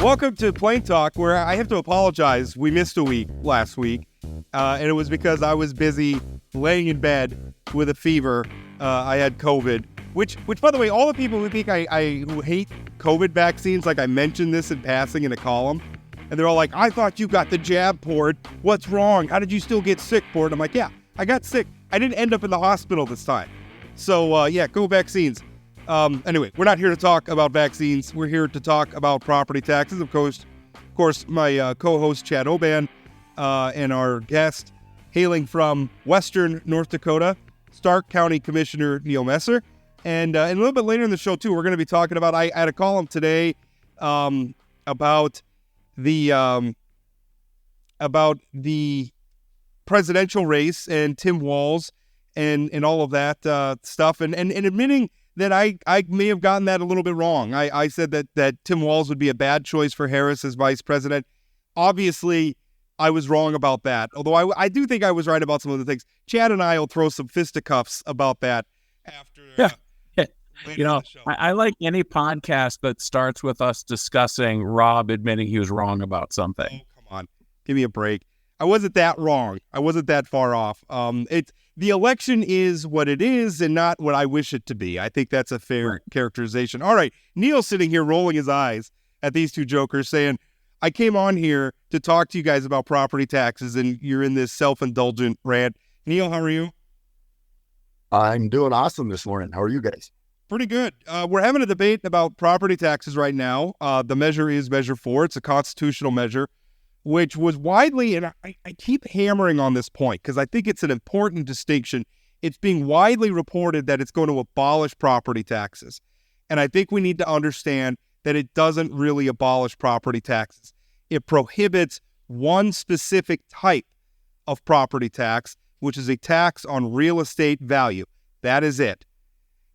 Welcome to Plain Talk, where I have to apologize. We missed a week last week, and it was because I was busy laying in bed with a fever. I had COVID, which, by the way, all the people who think who hate COVID vaccines, like I mentioned this in passing in a column, and they're all like, I thought you got the jab, Port. What's wrong? How did you still get sick, Port? I'm like, yeah, I got sick. I didn't end up in the hospital this time. So, go vaccines. Anyway, we're not here to talk about vaccines. We're here to talk about property taxes. Of course, my co-host, Chad Oban, and our guest, hailing from western North Dakota, Stark County Commissioner Neal Messer. And a little bit later in the show, too, we're going to be talking about, I had a column today about the presidential race and Tim Walz and all of that stuff, and admitting that I may have gotten that a little bit wrong. I said that Tim Walz would be a bad choice for Harris as vice president. Obviously, I was wrong about that, although I do think I was right about some of the things. Chad and I will throw some fisticuffs about that after. I like any podcast that starts with us discussing Rob admitting he was wrong about something. Oh, come on. Give me a break. I wasn't that wrong. I wasn't that far off. The election is what it is and not what I wish it to be. I think that's a fair characterization. All right. Neal's sitting here rolling his eyes at these two jokers saying, I came on here to talk to you guys about property taxes, and you're in this self-indulgent rant. Neal, how are you? I'm doing awesome this morning. How are you guys? Pretty good. We're having a debate about property taxes right now. The measure is Measure 4. It's a constitutional measure, which was widely, and I keep hammering on this point because I think it's an important distinction. It's being widely reported that it's going to abolish property taxes. And I think we need to understand that it doesn't really abolish property taxes. It prohibits one specific type of property tax, which is a tax on real estate value. That is it.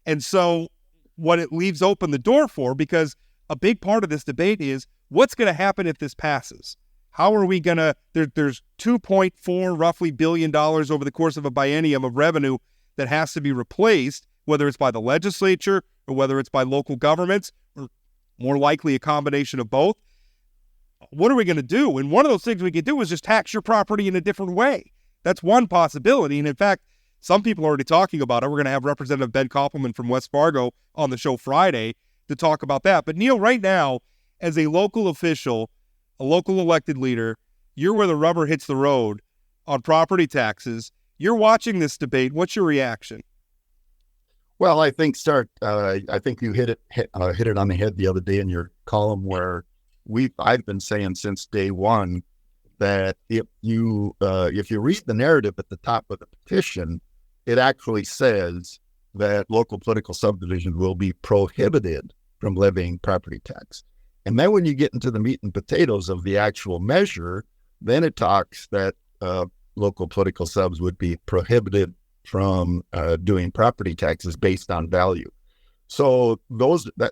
And so what it leaves open the door for, because a big part of this debate is what's going to happen if this passes? How are we going to, there's $2.4 roughly billion over the course of a biennium of revenue that has to be replaced, whether it's by the legislature or whether it's by local governments, or more likely a combination of both. What are we going to do? And one of those things we could do is just tax your property in a different way. That's one possibility. And in fact, some people are already talking about it. We're going to have Representative Ben Koppelman from West Fargo on the show Friday to talk about that. But Neal, right now, as a local official, a local elected leader, you're where the rubber hits the road on property taxes. You're watching this debate. What's your reaction? Well, I think I think you hit it on the head the other day in your column where I've been saying since day one that if you read the narrative at the top of the petition, it actually says that local political subdivisions will be prohibited from levying property tax. And then when you get into the meat and potatoes of the actual measure, then it talks that local political subs would be prohibited from doing property taxes based on value. So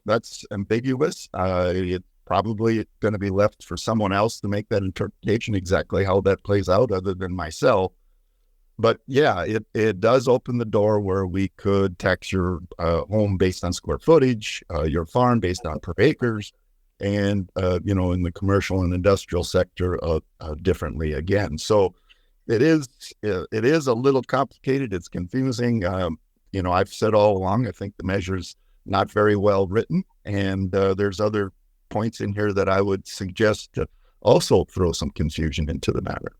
that's ambiguous. It's probably going to be left for someone else to make that interpretation exactly how that plays out other than myself. But yeah, it does open the door where we could tax your home based on square footage, your farm based on per acres, and in the commercial and industrial sector differently again. So it is a little complicated. It's confusing. I've said all along, I think the measure's not very well written, and there's other points in here that I would suggest to also throw some confusion into the matter.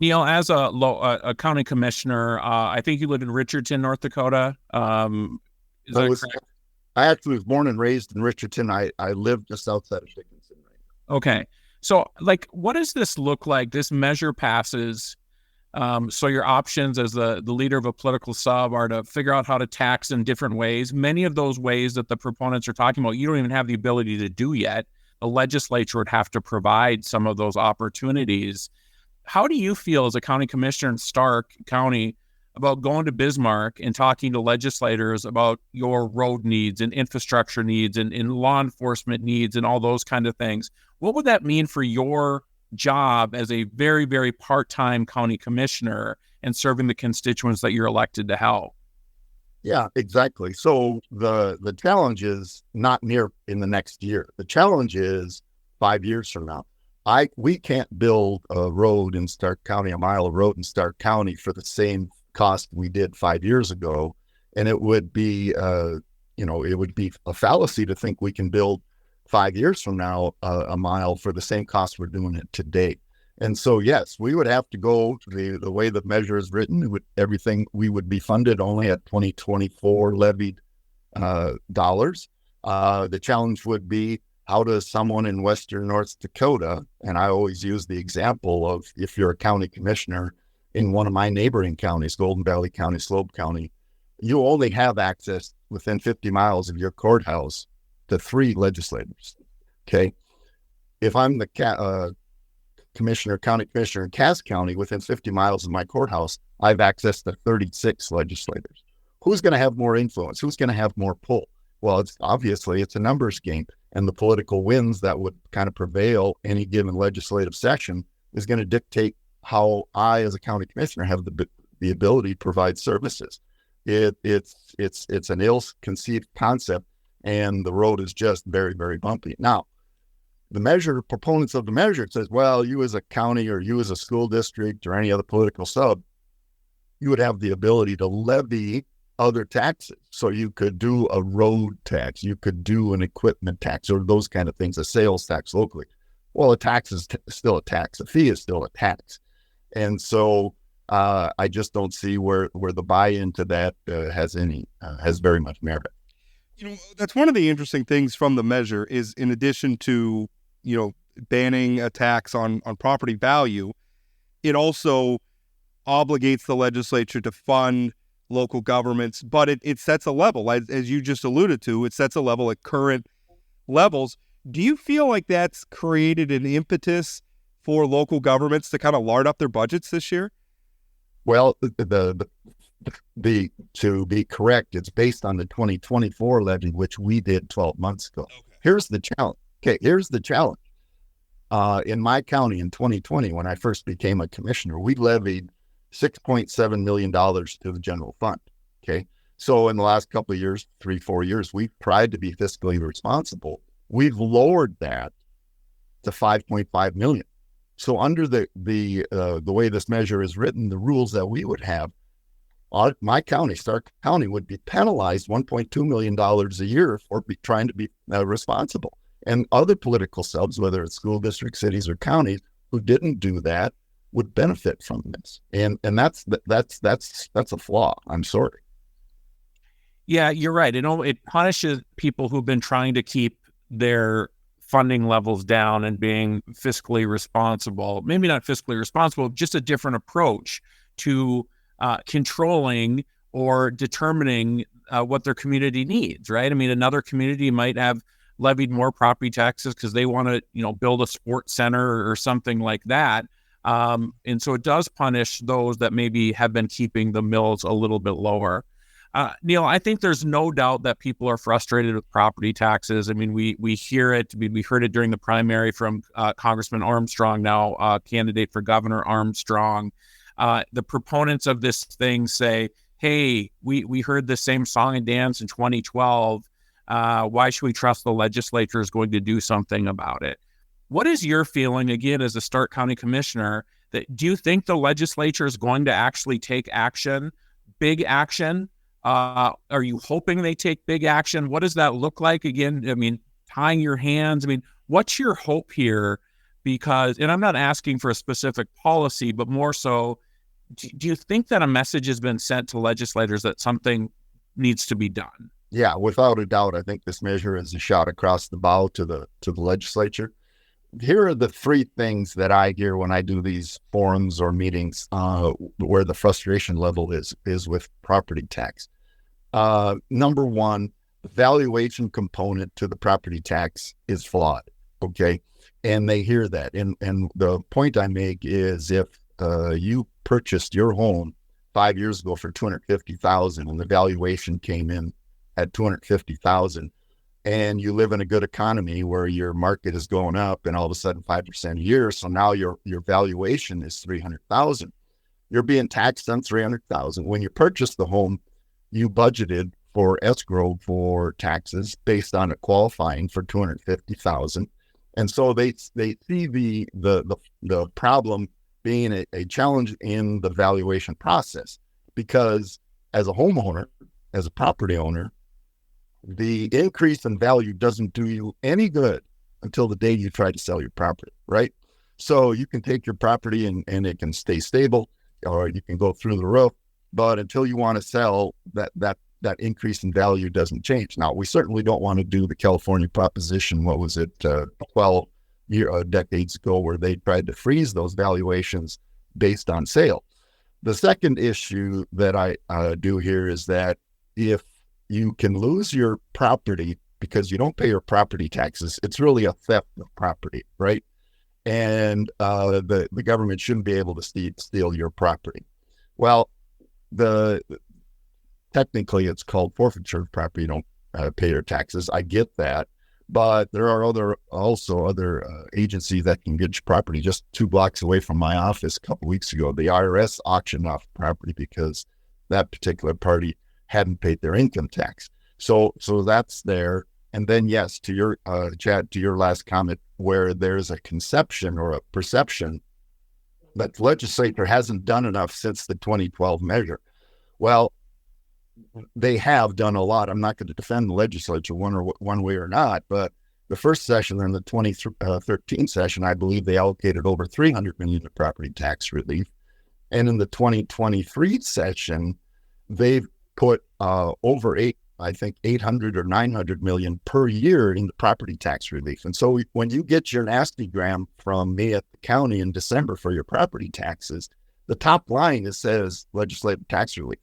Neal, as a county commissioner, I think you live in Richardson, North Dakota. Is that correct? I actually was born and raised in Richardson. I live just outside of Dickinson right now. Okay. So, what does this look like? This measure passes. So your options as the leader of a political sub are to figure out how to tax in different ways. Many of those ways that the proponents are talking about, you don't even have the ability to do yet. The legislature would have to provide some of those opportunities. How do you feel as a county commissioner in Stark County about going to Bismarck and talking to legislators about your road needs and infrastructure needs and law enforcement needs and all those kind of things? What would that mean for your job as a very, very part-time county commissioner and serving the constituents that you're elected to help? Yeah, exactly. So the challenge is not near in the next year. The challenge is 5 years from now. We can't build a road in Stark County, a mile of road in Stark County for the same cost we did 5 years ago. And it would be, it would be a fallacy to think we can build 5 years from now a mile for the same cost we're doing it today. And so, yes, we would have to go to the way the measure is written. We would be funded only at 2024 levied dollars. The challenge would be, how does someone in Western North Dakota, and I always use the example of if you're a county commissioner in one of my neighboring counties, Golden Valley County, Slope County, you only have access within 50 miles of your courthouse to 3 legislators. Okay. If I'm the county commissioner in Cass County, within 50 miles of my courthouse, I have access to 36 legislators. Who's going to have more influence? Who's going to have more pull? Well, it's a numbers game, and the political winds that would kind of prevail any given legislative session is going to dictate how I, as a county commissioner, have the ability to provide services. It's an ill-conceived concept, and the road is just very, very bumpy. Now, the proponents of the measure says, well, you as a county or you as a school district or any other political sub, you would have the ability to levy other taxes. So you could do a road tax, you could do an equipment tax, or those kind of things, a sales tax locally. Well, a tax is still a tax. A fee is still a tax. And so I just don't see where the buy-in to that has very much merit. That's one of the interesting things from the measure is, in addition to, banning a tax on property value, it also obligates the legislature to fund local governments, but it sets a level, as you just alluded to, it sets a level at current levels. Do you feel like that's created an impetus for local governments to kind of lard up their budgets this year? Well, to be correct, it's based on the 2024 levy, which we did 12 months ago. Okay. Here's the challenge. In my county in 2020, when I first became a commissioner, we levied $6.7 million to the general fund. Okay. So in the last couple of years, 3-4 years, we've tried to be fiscally responsible. We've lowered that to $5.5 million. So under the way this measure is written, the rules that we would have, my county, Stark County, would be penalized $1.2 million a year for trying to be responsible. And other political subs, whether it's school districts, cities, or counties, who didn't do that, would benefit from this, and that's a flaw. I'm sorry. Yeah, you're right. It punishes people who've been trying to keep their funding levels down and being fiscally responsible. Maybe not fiscally responsible, just a different approach to controlling or determining what their community needs. Right? I mean, another community might have levied more property taxes because they want to, build a sports center or something like that. And so it does punish those that maybe have been keeping the mills a little bit lower. Neal, I think there's no doubt that people are frustrated with property taxes. I mean, we hear it. We heard it during the primary from Congressman Armstrong, now candidate for Governor Armstrong. The proponents of this thing say, hey, we heard the same song and dance in 2012. Why should we trust the legislature is going to do something about it? What is your feeling, again, as a Stark County Commissioner, do you think the legislature is going to actually take action, big action? Are you hoping they take big action? What does that look like? Again, I mean, tying your hands. I mean, what's your hope here? Because, and I'm not asking for a specific policy, but more so, do you think that a message has been sent to legislators that something needs to be done? Yeah, without a doubt. I think this measure is a shot across the bow to the legislature. Here are the 3 things that I hear when I do these forums or meetings where the frustration level is with property tax. Number 1, the valuation component to the property tax is flawed. Okay. And they hear that. And the point I make is if you purchased your home 5 years ago for $250,000 and the valuation came in at $250,000, and you live in a good economy where your market is going up and all of a sudden 5% a year, so now your valuation is $300,000. You're being taxed on $300,000. When you purchased the home, you budgeted for escrow for taxes based on it qualifying for $250,000. And so they see the problem being a challenge in the valuation process, because as a homeowner, as a property owner, the increase in value doesn't do you any good until the day you try to sell your property, right? So you can take your property and it can stay stable, or you can go through the roof, but until you want to sell, that increase in value doesn't change. Now, we certainly don't want to do the California proposition, what was it, 12 decades ago, where they tried to freeze those valuations based on sale. The second issue that I do here is that if you can lose your property because you don't pay your property taxes, it's really a theft of property, right? And the government shouldn't be able to steal your property. Well, technically it's called forfeiture of property. You don't pay your taxes. I get that. But there are also other agencies that can get your property. Just 2 blocks away from my office a couple weeks ago, the IRS auctioned off property because that particular party hadn't paid their income tax. So that's there. And then, yes, to your Chad, to your last comment, where there's a conception or a perception that the legislature hasn't done enough since the 2012 measure. Well, they have done a lot. I'm not going to defend the legislature one way or not, but the first session in the 2013 session, I believe they allocated over $300 million to property tax relief. And in the 2023 session, they've put over 800 or 900 million per year in the property tax relief. And so when you get your nastygram from me at the county in December for your property taxes, the top line, it says legislative tax relief.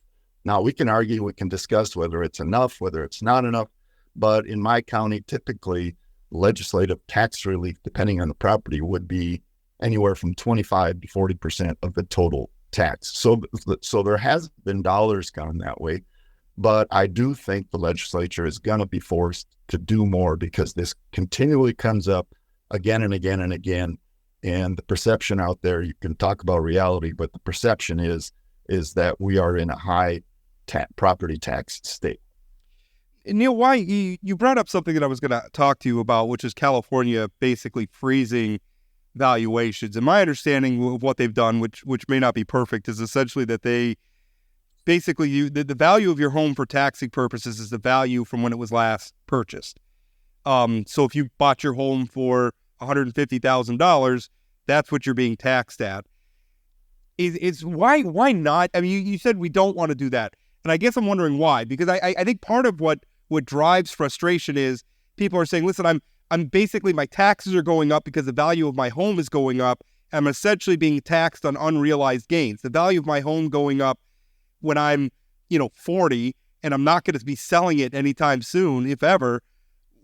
Now, we can argue, we can discuss whether it's enough, whether it's not enough, but in my county, typically legislative tax relief, depending on the property, would be anywhere from 25 to 40% of the total tax. So there has been dollars gone that way, but I do think the legislature is going to be forced to do more, because this continually comes up again and again and again. And the perception out there, you can talk about reality, but the perception is that we are in a high property tax state. And Neal, why you brought up something that I was going to talk to you about, which is California basically freezing valuations. And my understanding of what they've done, which may not be perfect, is essentially that they basically the value of your home for taxing purposes is the value from when it was last purchased. So if you bought your home for $150,000, that's what you're being taxed at. Is why not? I mean, you said we don't want to do that. And I guess I'm wondering why, because I think part of what drives frustration is people are saying, listen, I'm basically, my taxes are going up because the value of my home is going up. I'm essentially being taxed on unrealized gains. The value of my home going up when I'm, 40, and I'm not going to be selling it anytime soon, if ever.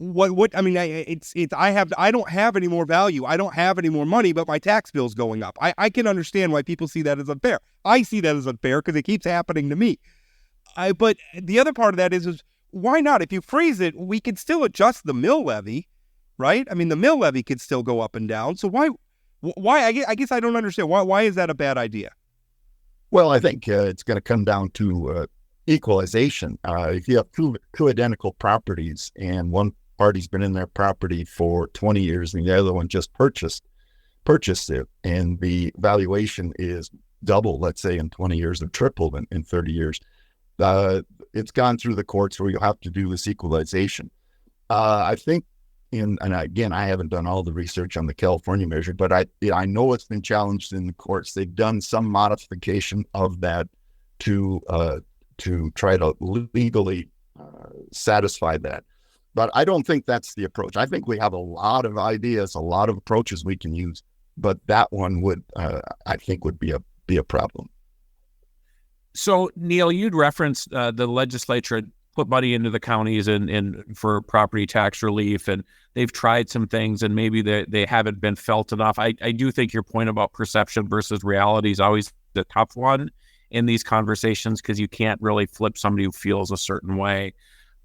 I mean, I don't have any more value. I don't have any more money, but my tax bill's going up. I can understand why people see that as unfair. I see that as unfair because it keeps happening to me. But the other part of that is why not? If you freeze it, we can still adjust the mill levy, right? I mean, the mill levy could still go up and down. So why? I guess I don't understand. Why is that a bad idea? Well, I think it's going to come down to equalization. If you have two identical properties and one party's been in their property for 20 years and the other one just purchased it, and the valuation is double, let's say in 20 years, or tripled in 30 years, it's gone through the courts where you'll have to do this equalization. I think, and again, I haven't done all the research on the California measure, but I know it's been challenged in the courts. They've done some modification of that to try to legally satisfy that. But I don't think that's the approach. I think we have a lot of ideas, a lot of approaches we can use, but that one would, I think, would be a problem. So, Neal, you'd referenced the legislature had put money into the counties and for property tax relief, and they've tried some things, and maybe they haven't been felt enough. I do think your point about perception versus reality is always the tough one in these conversations, because you can't really flip somebody who feels a certain way.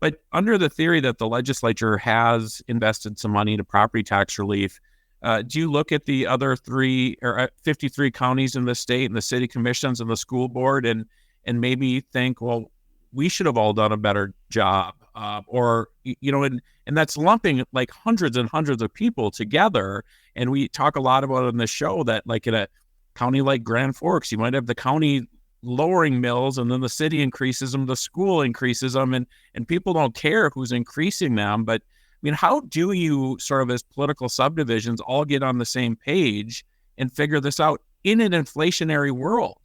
But under the theory that the legislature has invested some money into property tax relief, do you look at the other 53 counties in the state and the city commissions and the school board and maybe think, well, we should have all done a better job and that's lumping like hundreds and hundreds of people together. And we talk a lot about it in the show that like in a county like Grand Forks, you might have the county lowering mills and then the city increases them, the school increases them, and people don't care who's increasing them. But I mean, how do you sort of as political subdivisions all get on the same page and figure this out in an inflationary world?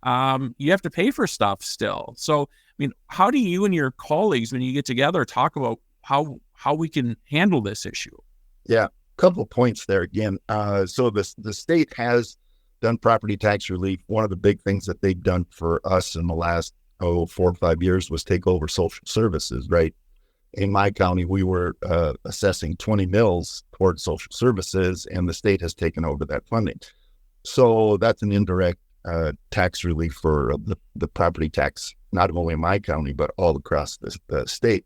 You have to pay for stuff still. So, I mean, how do you and your colleagues, when you get together, talk about how we can handle this issue? Yeah, couple of points there again. So the state has done property tax relief. One of the big things that they've done for us in the last 4 or 5 years was take over social services, right? In my county, we were assessing 20 mills towards social services, and the state has taken over that funding. So that's an indirect tax relief for the property tax, not only in my county, but all across the state.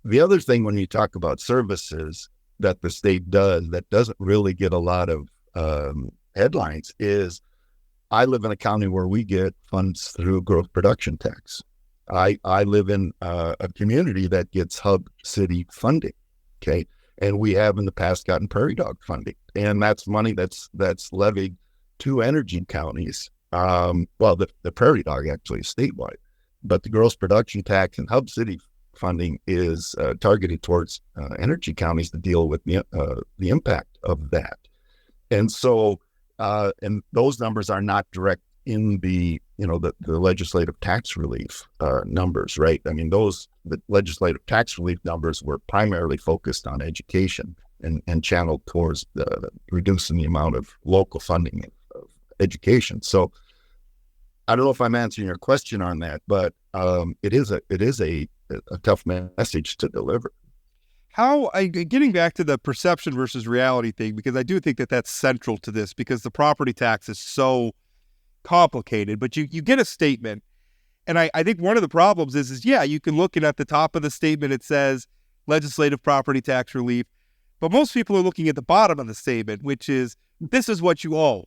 The other thing when you talk about services that the state does that doesn't really get a lot of headlines is I live in a county where we get funds through gross production tax. I live in a community that gets hub city funding, okay? And we have in the past gotten prairie dog funding, and that's money that's levied to energy counties. The prairie dog actually is statewide, but the gross production tax and hub city funding is targeted towards energy counties to deal with the impact of that. And so, and those numbers are not direct in the legislative tax relief numbers, right? I mean, the legislative tax relief numbers were primarily focused on education and channeled towards reducing the amount of local funding of education. So I don't know if I'm answering your question on that, but it is a tough message to deliver. Getting back to the perception versus reality thing, because I do think that that's central to this, because the property tax is so complicated, but you get a statement. And I think one of the problems is you can look and at the top of the statement, it says legislative property tax relief, but most people are looking at the bottom of the statement, which is, this is what you owe.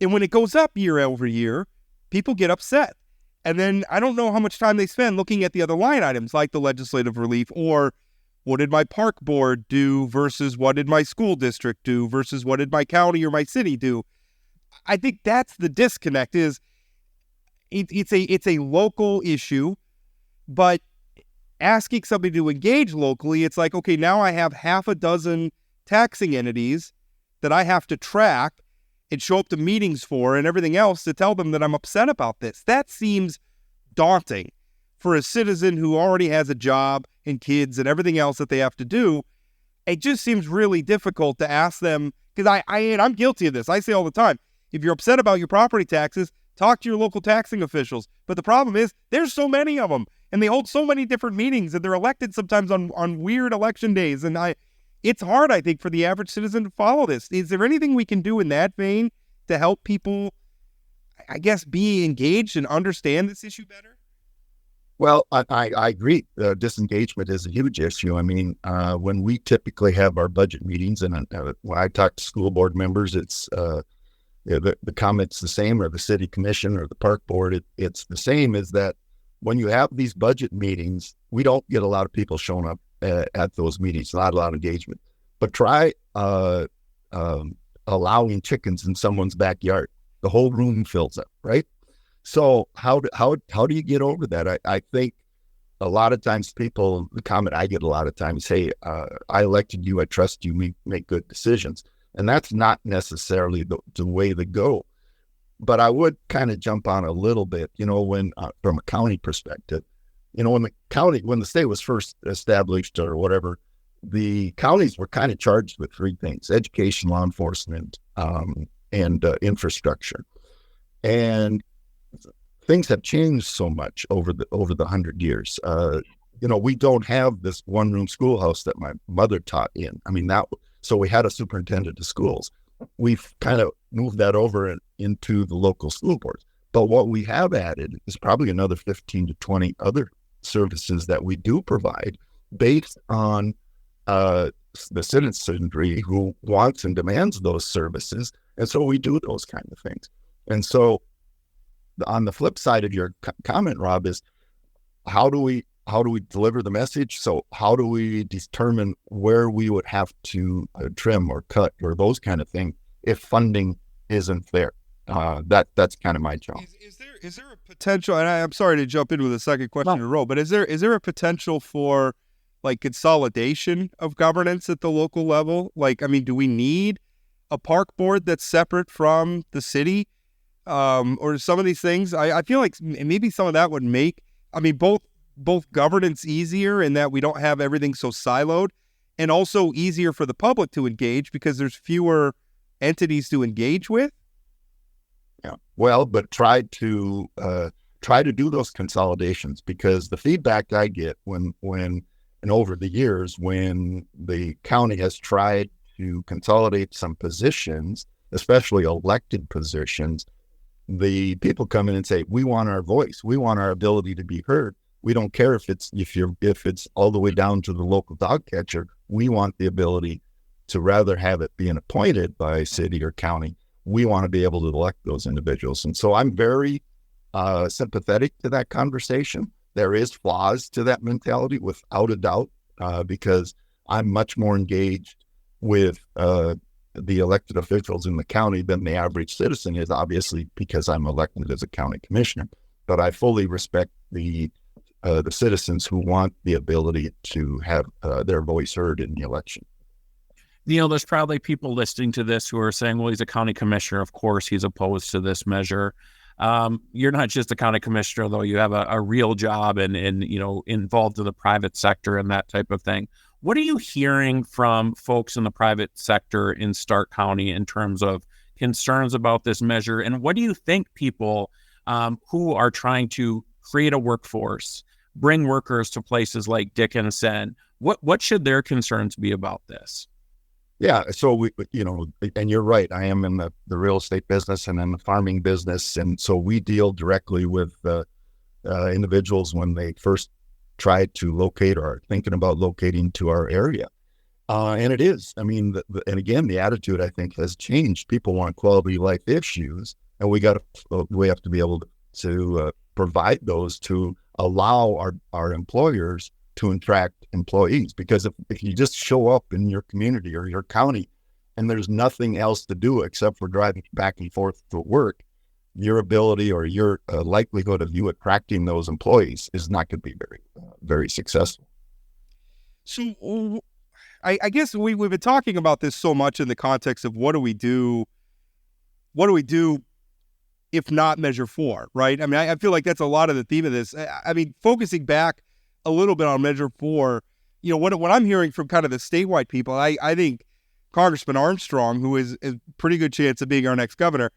And when it goes up year over year, people get upset. And then I don't know how much time they spend looking at the other line items like the legislative relief, or what did my park board do versus what did my school district do versus what did my county or my city do. I think that's the disconnect. Is it's a local issue, but asking somebody to engage locally, it's like, okay, now I have half a dozen taxing entities that I have to track and show up to meetings for and everything else to tell them that I'm upset about this. That seems daunting for a citizen who already has a job and kids and everything else that they have to do. It just seems really difficult to ask them, because I'm guilty of this. I say all the time, if you're upset about your property taxes, talk to your local taxing officials. But the problem is there's so many of them, and they hold so many different meetings, and they're elected sometimes on weird election days. And it's hard, I think, for the average citizen to follow this. Is there anything we can do in that vein to help people, I guess, be engaged and understand this issue better? Well, I agree. Disengagement is a huge issue. I mean, when we typically have our budget meetings, and when I talk to school board members, it's the comment's the same, or the city commission or the park board, it's the same, is that when you have these budget meetings, we don't get a lot of people showing up at those meetings, not a lot of engagement. But try allowing chickens in someone's backyard. The whole room fills up, right? So how do you get over that? I think a lot of times the comment I get a lot of times, hey, I elected you, I trust you, make good decisions. And that's not necessarily the way to go. But I would kind of jump on a little bit, when from a county perspective, when the state was first established or whatever, the counties were kind of charged with three things: education, law enforcement, and infrastructure. And things have changed so much over the 100 years. We don't have this one-room schoolhouse that my mother taught in. I mean, so we had a superintendent of schools. We've kind of moved that over into the local school boards. But what we have added is probably another 15 to 20 other services that we do provide based on the citizenry who wants and demands those services. And so we do those kind of things. And so on the flip side of your comment, Rob, is how do we how do we deliver the message? So how do we determine where we would have to trim or cut or those kind of things if funding isn't there? That's kind of my job. Is there a potential, and I'm sorry to jump in with a second question in a row, but is there a potential for like consolidation of governance at the local level? Like, I mean, do we need a park board that's separate from the city? Or some of these things, I feel like maybe some of that would make, I mean, both governance easier in that we don't have everything so siloed, and also easier for the public to engage because there's fewer entities to engage with. Yeah. Well, but try to do those consolidations, because the feedback I get when and over the years when the county has tried to consolidate some positions, especially elected positions, the people come in and say, we want our voice, we want our ability to be heard. We don't care if it's all the way down to the local dog catcher. We want the ability to rather have it being appointed by city or county. We want to be able to elect those individuals. And so I'm very sympathetic to that conversation. There is flaws to that mentality without a doubt, because I'm much more engaged with the elected officials in the county than the average citizen is, obviously, because I'm elected as a county commissioner. But I fully respect the citizens who want the ability to have their voice heard in the election. Neal, there's probably people listening to this who are saying, well, he's a county commissioner. Of course, he's opposed to this measure. You're not just a county commissioner, though. You have a real job and involved in the private sector and that type of thing. What are you hearing from folks in the private sector in Stark County in terms of concerns about this measure? And what do you think people who are trying to create a workforce, bring workers to places like Dickinson, what should their concerns be about this? Yeah, so and you're right. I am in the real estate business and in the farming business, and so we deal directly with individuals when they first try to locate or are thinking about locating to our area. And it is, I mean, and again, the attitude I think has changed. People want quality of life issues, and we have to be able to provide those to allow our employers to attract employees. Because if you just show up in your community or your county and there's nothing else to do except for driving back and forth to work, your ability or your likelihood of you attracting those employees is not going to be very, very successful. So I guess we've been talking about this so much in the context of what do we do if not Measure 4, right? I mean, I feel like that's a lot of the theme of this. I mean, focusing back a little bit on Measure 4, what I'm hearing from kind of the statewide people, I think Congressman Armstrong, who is a pretty good chance of being our next governor,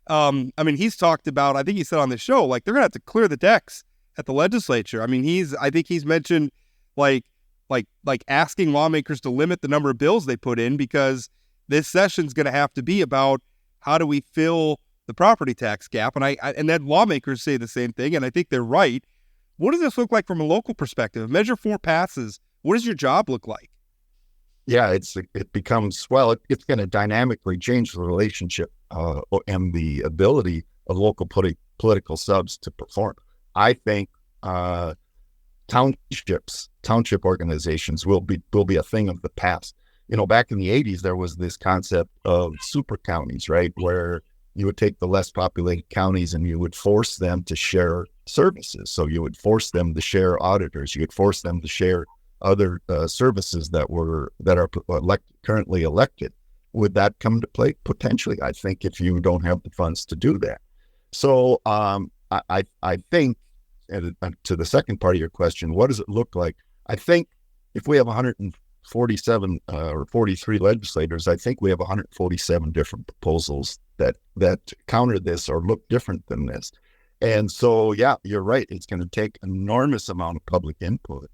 I mean, he's talked about, I think he said on the show, like they're going to have to clear the decks at the legislature. I mean, I think he's mentioned like asking lawmakers to limit the number of bills they put in, because this session's going to have to be about how do we fill the property tax gap. And then lawmakers say the same thing, and I think they're right. What does this look like from a local perspective? If Measure 4 passes, what does your job look like? Yeah, it's going to dynamically change the relationship and the ability of local political subs to perform. I think township organizations will be a thing of the past. Back in the 80s, there was this concept of super counties, right, where you would take the less populated counties and you would force them to share services. So you would force them to share auditors. You would force them to share other services that are currently elected. Would that come to play? Potentially, I think, if you don't have the funds to do that. So I think, and to the second part of your question, what does it look like? I think if we have 147 or 43 legislators, I think we have 147 different proposals that counter this or look different than this. And so, yeah, you're right. It's going to take an enormous amount of public input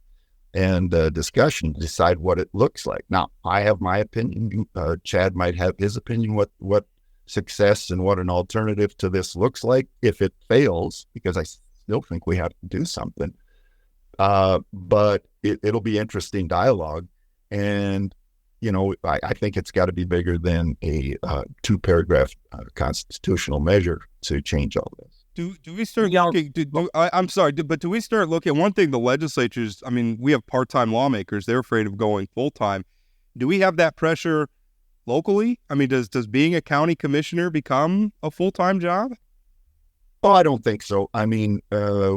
and discussion to decide what it looks like. Now, I have my opinion. Chad might have his opinion what success and what an alternative to this looks like if it fails, because I still think we have to do something. But it'll be interesting dialogue. And, I think it's got to be bigger than a 2-paragraph constitutional measure to change all this. Do we start Yeah. looking? I'm sorry, but do we start looking? One thing, the legislatures. I mean, we have part-time lawmakers. They're afraid of going full-time. Do we have that pressure locally? I mean, does being a county commissioner become a full-time job? Oh, I don't think so. I mean, I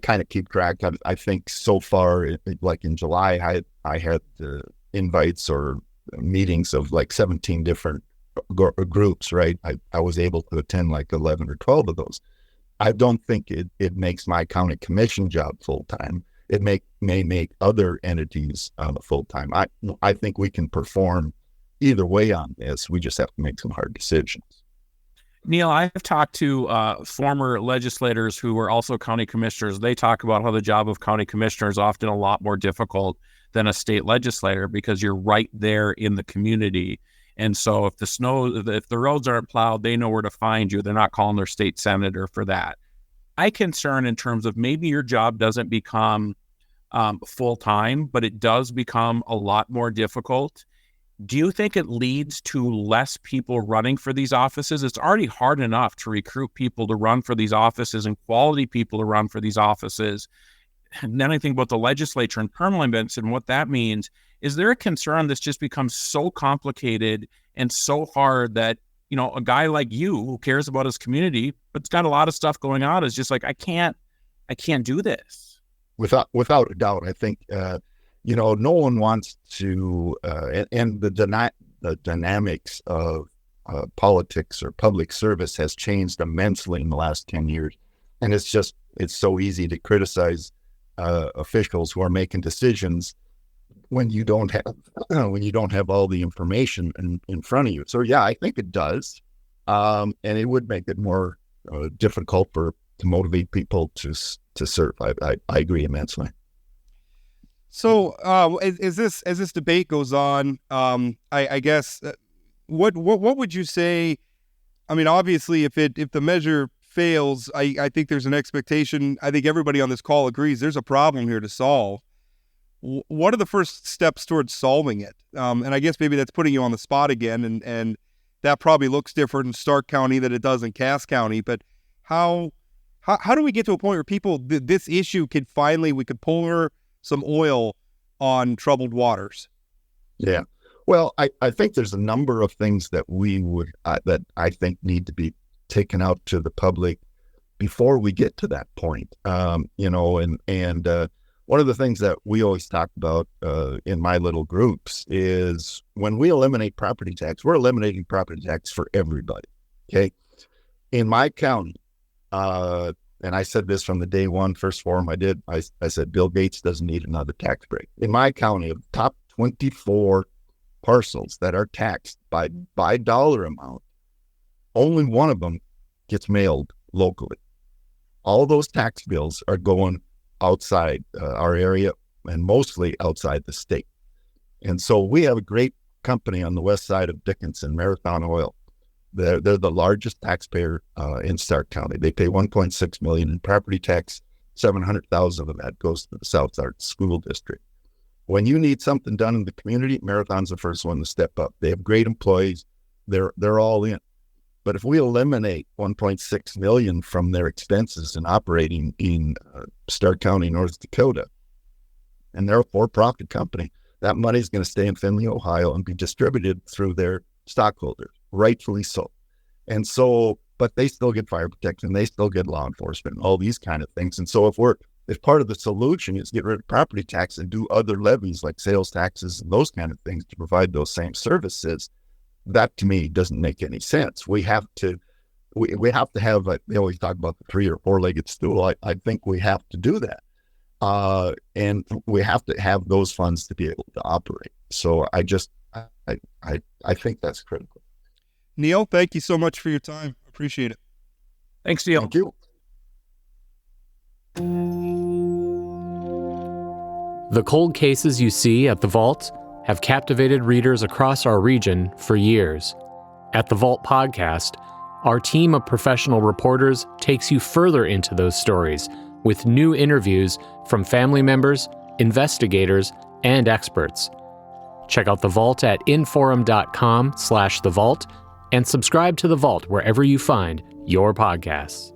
kind of keep track. I think so far, like in July, I had invites or meetings of like 17 different groups, right? I was able to attend like 11 or 12 of those. I don't think it makes my county commission job full-time. It may make other entities full-time. I think we can perform either way on this. We just have to make some hard decisions. Neal, I've talked to former legislators who were also county commissioners. They talk about how the job of county commissioner is often a lot more difficult than a state legislator because you're right there in the community. And so if the roads aren't plowed, they know where to find you. They're not calling their state senator for that. I concern in terms of maybe your job doesn't become full-time, but it does become a lot more difficult. Do you think it leads to less people running for these offices? It's already hard enough to recruit people to run for these offices and quality people to run for these offices. And then I think about the legislature and term limits and what that means. Is there a concern this just becomes so complicated and so hard that, a guy like you who cares about his community, but's got a lot of stuff going on, is just like, I can't do this? Without a doubt, I think, no one wants to, and the dynamics of politics or public service has changed immensely in the last 10 years. And it's so easy to criticize officials who are making decisions when you don't have all the information in front of you. So yeah, I think it does, and it would make it more difficult to motivate people to serve. I agree immensely. So as this debate goes on, I guess what would you say? I mean, obviously, if the measure fails, I think there's an expectation. I think everybody on this call agrees there's a problem here to solve. What are the first steps towards solving it? And I guess maybe that's putting you on the spot again, and that probably looks different in Stark County than it does in Cass County. But how do we get to a point where people this issue we could pour some oil on troubled waters? Yeah. Well, I think there's a number of things that that I think need to be taken out to the public before we get to that point. One of the things that we always talk about in my little groups is when we eliminate property tax, we're eliminating property tax for everybody. Okay. In my county, and I said this from the day one first forum I did, I said, Bill Gates doesn't need another tax break. In my county, of the top 24 parcels that are taxed by dollar amount, only one of them gets mailed locally. All those tax bills are going outside our area and mostly outside the state. And so we have a great company on the west side of Dickinson, Marathon Oil. They're the largest taxpayer in Stark County. They pay $1.6 million in property tax. $700,000 of that goes to the South Arts School District. When you need something done in the community, Marathon's the first one to step up. They have great employees. They're all in. But if we eliminate $1.6 million from their expenses in operating in Stark County, North Dakota, and they're a for-profit company, that money is going to stay in Findlay, Ohio, and be distributed through their stockholders, rightfully so. And so, but they still get fire protection, they still get law enforcement, all these kind of things. And so if part of the solution is get rid of property tax and do other levies like sales taxes and those kind of things to provide those same services, that to me doesn't make any sense. We have to have, they always talk about the 3 or 4-legged stool. I think we have to do that. And we have to have those funds to be able to operate. So I think that's critical. Neal, thank you so much for your time. Appreciate it. Thanks, Neal. Thank you. The cold cases you see at the Vault have captivated readers across our region for years. At the Vault podcast, our team of professional reporters takes you further into those stories with new interviews from family members, investigators, and experts. Check out The Vault at inforum.com/thevault and subscribe to The Vault wherever you find your podcasts.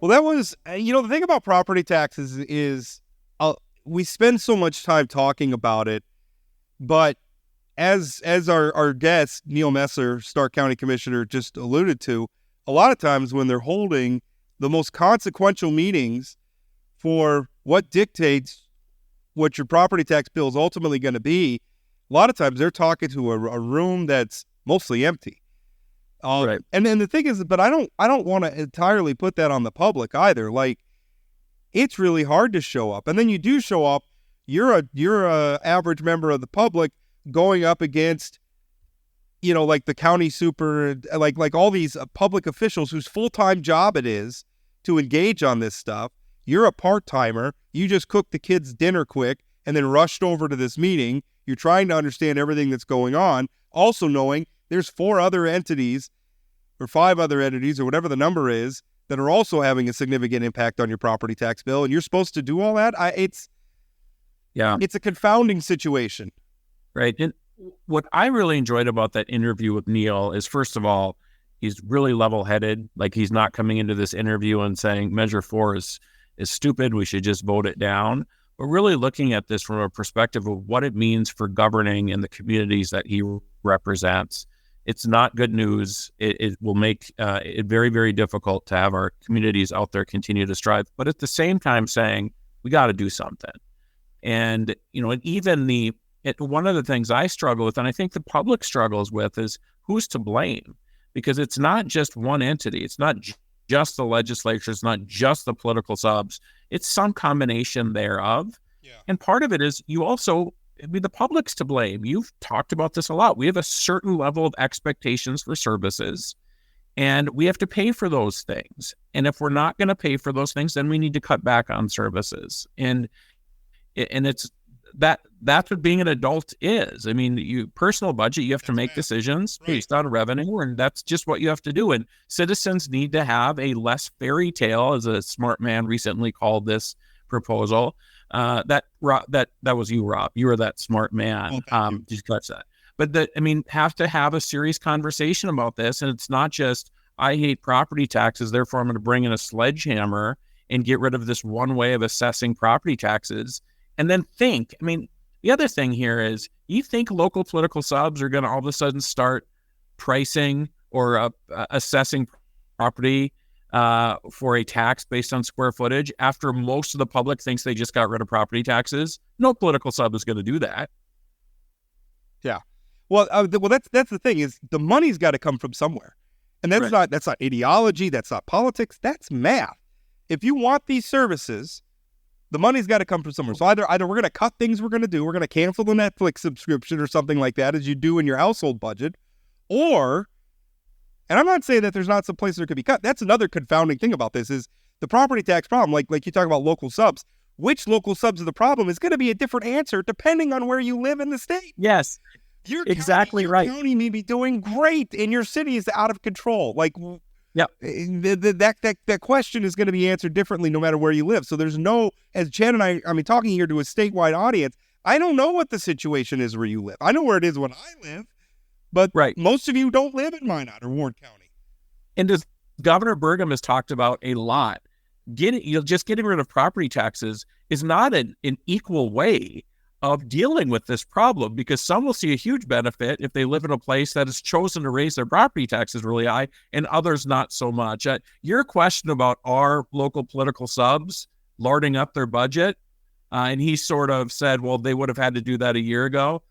Well, that was, the thing about property taxes is we spend so much time talking about it, but as our guest, Neal Messer, Stark County Commissioner, just alluded to, a lot of times when they're holding the most consequential meetings for what dictates what your property tax bill is ultimately going to be, a lot of times they're talking to a room that's mostly empty. Right. And then the thing is, but I don't want to entirely put that on the public either. Like, it's really hard to show up, and then you do show up. You're a average member of the public going up against, like the county super, like all these public officials whose full-time job it is to engage on this stuff. You're a part-timer. You just cooked the kids dinner quick and then rushed over to this meeting. You're trying to understand everything that's going on, also knowing there's 4 other entities or 5 other entities or whatever the number is that are also having a significant impact on your property tax bill, and you're supposed to do all that. It's a confounding situation. Right. And what I really enjoyed about that interview with Neal is, first of all, he's really level-headed. Like, he's not coming into this interview and saying Measure 4 is stupid, we should just vote it down. But really looking at this from a perspective of what it means for governing in the communities that he represents. It's not good news. It will make it very, very difficult to have our communities out there continue to strive. But at the same time saying, we got to do something. And, and even one of the things I struggle with, and I think the public struggles with, is who's to blame? Because it's not just one entity. It's not just the legislature. It's not just the political subs. It's some combination thereof. Yeah. And part of it is the public's to blame. You've talked about this a lot. We have a certain level of expectations for services, and we have to pay for those things. And if we're not going to pay for those things, then we need to cut back on services. And it's that's what being an adult is. I mean, personal budget, you have to make decisions based on revenue, and that's just what you have to do. And citizens need to have a less fairy tale, as a smart man recently called this proposal. That was you, Rob. You were that smart man. Just catch that. But have to have a serious conversation about this. And it's not just, I hate property taxes, therefore I'm going to bring in a sledgehammer and get rid of this one way of assessing property taxes. And then the other thing here is, you think local political subs are going to all of a sudden start pricing or assessing property for a tax based on square footage after most of the public thinks they just got rid of property taxes? No political sub is going to do that. Yeah. Well, that's the thing, is the money's got to come from somewhere. And that's not ideology. That's not politics. That's math. If you want these services, the money's got to come from somewhere. So either we're going to cut things we're going to do, we're going to cancel the Netflix subscription or something like that, as you do in your household budget, or, and I'm not saying that there's not some place there could be cut. That's another confounding thing about this, is the property tax problem. Like you talk about local subs. Which local subs are the problem is going to be a different answer depending on where you live in the state. Yes, exactly right. Your county may be doing great, and your city is out of control. Like, yeah, that question is going to be answered differently no matter where you live. So there's no, as Jen and I mean, talking here to a statewide audience, I don't know what the situation is where you live. I know where it is when I live, but most of you don't live in Minot or Ward County. And as Governor Burgum has talked about a lot, getting rid of property taxes is not an equal way of dealing with this problem, because some will see a huge benefit if they live in a place that has chosen to raise their property taxes really high, and others not so much. Your question about our local political subs larding up their budget, and he sort of said, well, they would have had to do that a year ago.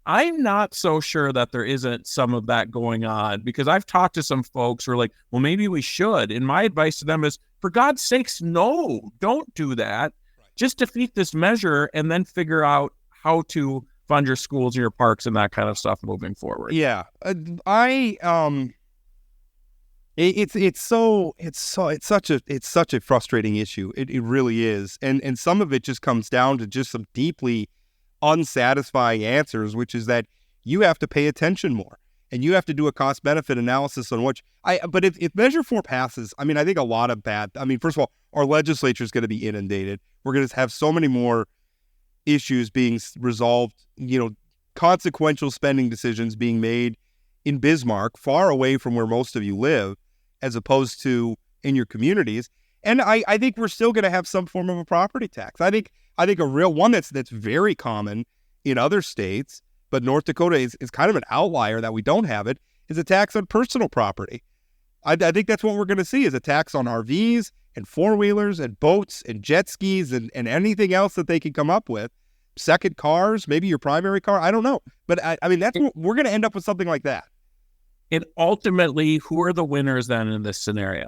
I'm not so sure that there isn't some of that going on, because I've talked to some folks who are like, well, maybe we should. And my advice to them is, for God's sakes, no, don't do that. Just defeat this measure and then figure out how to fund your schools and your parks and that kind of stuff moving forward. Yeah. It's such a frustrating issue. It really is. And some of it just comes down to just some deeply unsatisfying answers, which is that you have to pay attention more and you have to do a cost benefit analysis on but if Measure 4 passes, I think a lot of first of all, our legislature is going to be inundated. We're going to have so many more issues being resolved, consequential spending decisions being made in Bismarck, far away from where most of you live, as opposed to in your communities. And I think we're still going to have some form of a property tax. I think a real one that's very common in other states, but North Dakota is kind of an outlier that we don't have it, is a tax on personal property. I think that's what we're going to see, is a tax on RVs and four-wheelers and boats and jet skis and anything else that they can come up with. Second cars, maybe your primary car, I don't know. But I mean, that's what we're going to end up with, something like that. And ultimately, who are the winners then in this scenario?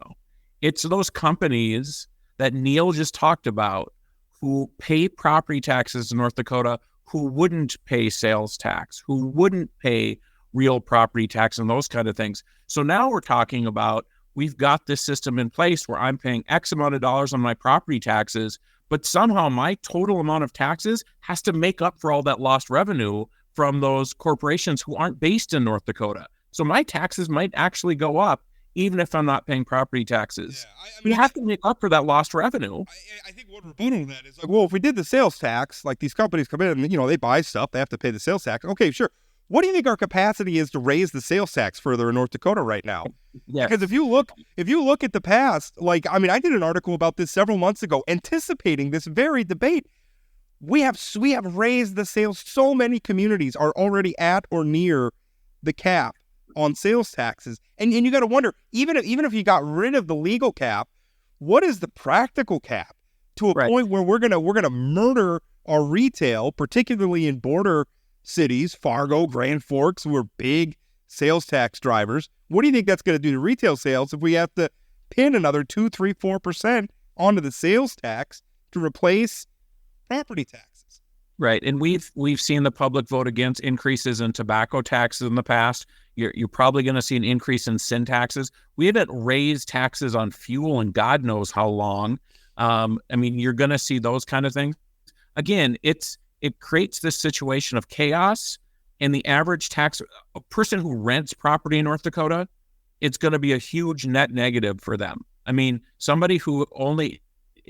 It's those companies that Neal just talked about who pay property taxes in North Dakota, who wouldn't pay sales tax, who wouldn't pay real property tax and those kind of things. So now we're talking about, we've got this system in place where I'm paying X amount of dollars on my property taxes, but somehow my total amount of taxes has to make up for all that lost revenue from those corporations who aren't based in North Dakota. So my taxes might actually go up even if I'm not paying property taxes. Yeah, I mean, you have to make up for that lost revenue. I think one rebuttal to that is like, well, if we did the sales tax, like these companies come in and, they buy stuff, they have to pay the sales tax. Okay, sure. What do you think our capacity is to raise the sales tax further in North Dakota right now? Yeah. Because if you look at the past, I did an article about this several months ago, anticipating this very debate. We have raised the sales. So many communities are already at or near the cap on sales taxes. And you got to wonder, even if you got rid of the legal cap, what is the practical cap to a point where we're gonna murder our retail, particularly in border cities, Fargo, Grand Forks, who are big sales tax drivers? What do you think that's going to do to retail sales if we have to pin another 2, 3, 4% onto the sales tax to replace property taxes? Right. And we've seen the public vote against increases in tobacco taxes in the past. You're probably going to see an increase in sin taxes. We haven't raised taxes on fuel in God knows how long. You're going to see those kind of things. Again, it creates this situation of chaos, and the average a person who rents property in North Dakota, it's going to be a huge net negative for them. I mean, somebody who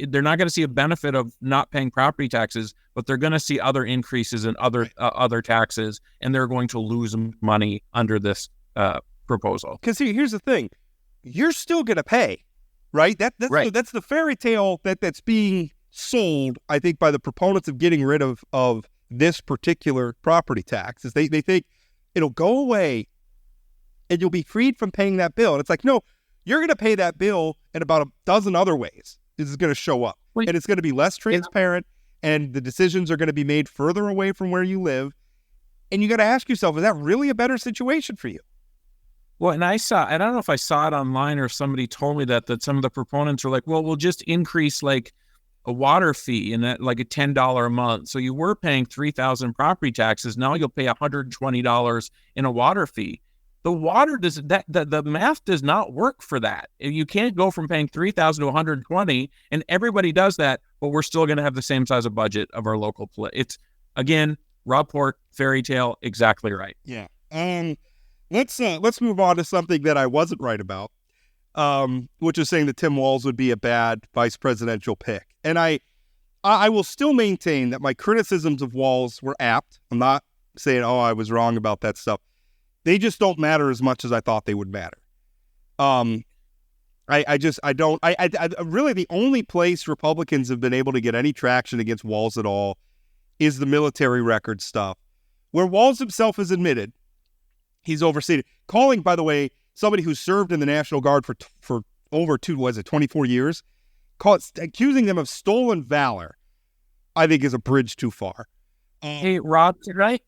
they're not going to see a benefit of not paying property taxes, but they're going to see other increases in other taxes, and they're going to lose money under this proposal. Because here's the thing, you're still going to pay, right? That's the fairy tale that's being sold, I think, by the proponents of getting rid of this particular property tax. Is they think it'll go away and you'll be freed from paying that bill. And it's like, no, you're going to pay that bill in about a dozen other ways. This is going to show up. And it's going to be less transparent, and the decisions are going to be made further away from where you live. And you got to ask yourself, is that really a better situation for you? Well, and I don't know if I saw it online or somebody told me that some of the proponents are like, well, we'll just increase like a water fee and that like a $10 a month. So you were paying $3,000 property taxes. Now you'll pay $120 in a water fee. The water the math does not work for that. You can't go from paying $3,000 to $120, and everybody does that, but we're still going to have the same size of budget of our local It's, again, Rob Port, fairy tale, exactly right. Yeah. Let's move on to something that I wasn't right about, which is saying that Tim Walz would be a bad vice presidential pick. And I will still maintain that my criticisms of Walz were apt. I'm not saying, I was wrong about that stuff. They just don't matter as much as I thought they would matter. Really the only place Republicans have been able to get any traction against Walz at all is the military record stuff, where Walz himself has admitted he's overstated. Calling, by the way, somebody who served in the National Guard for over 24 years, accusing them of stolen valor, I think is a bridge too far. Hey, Rob,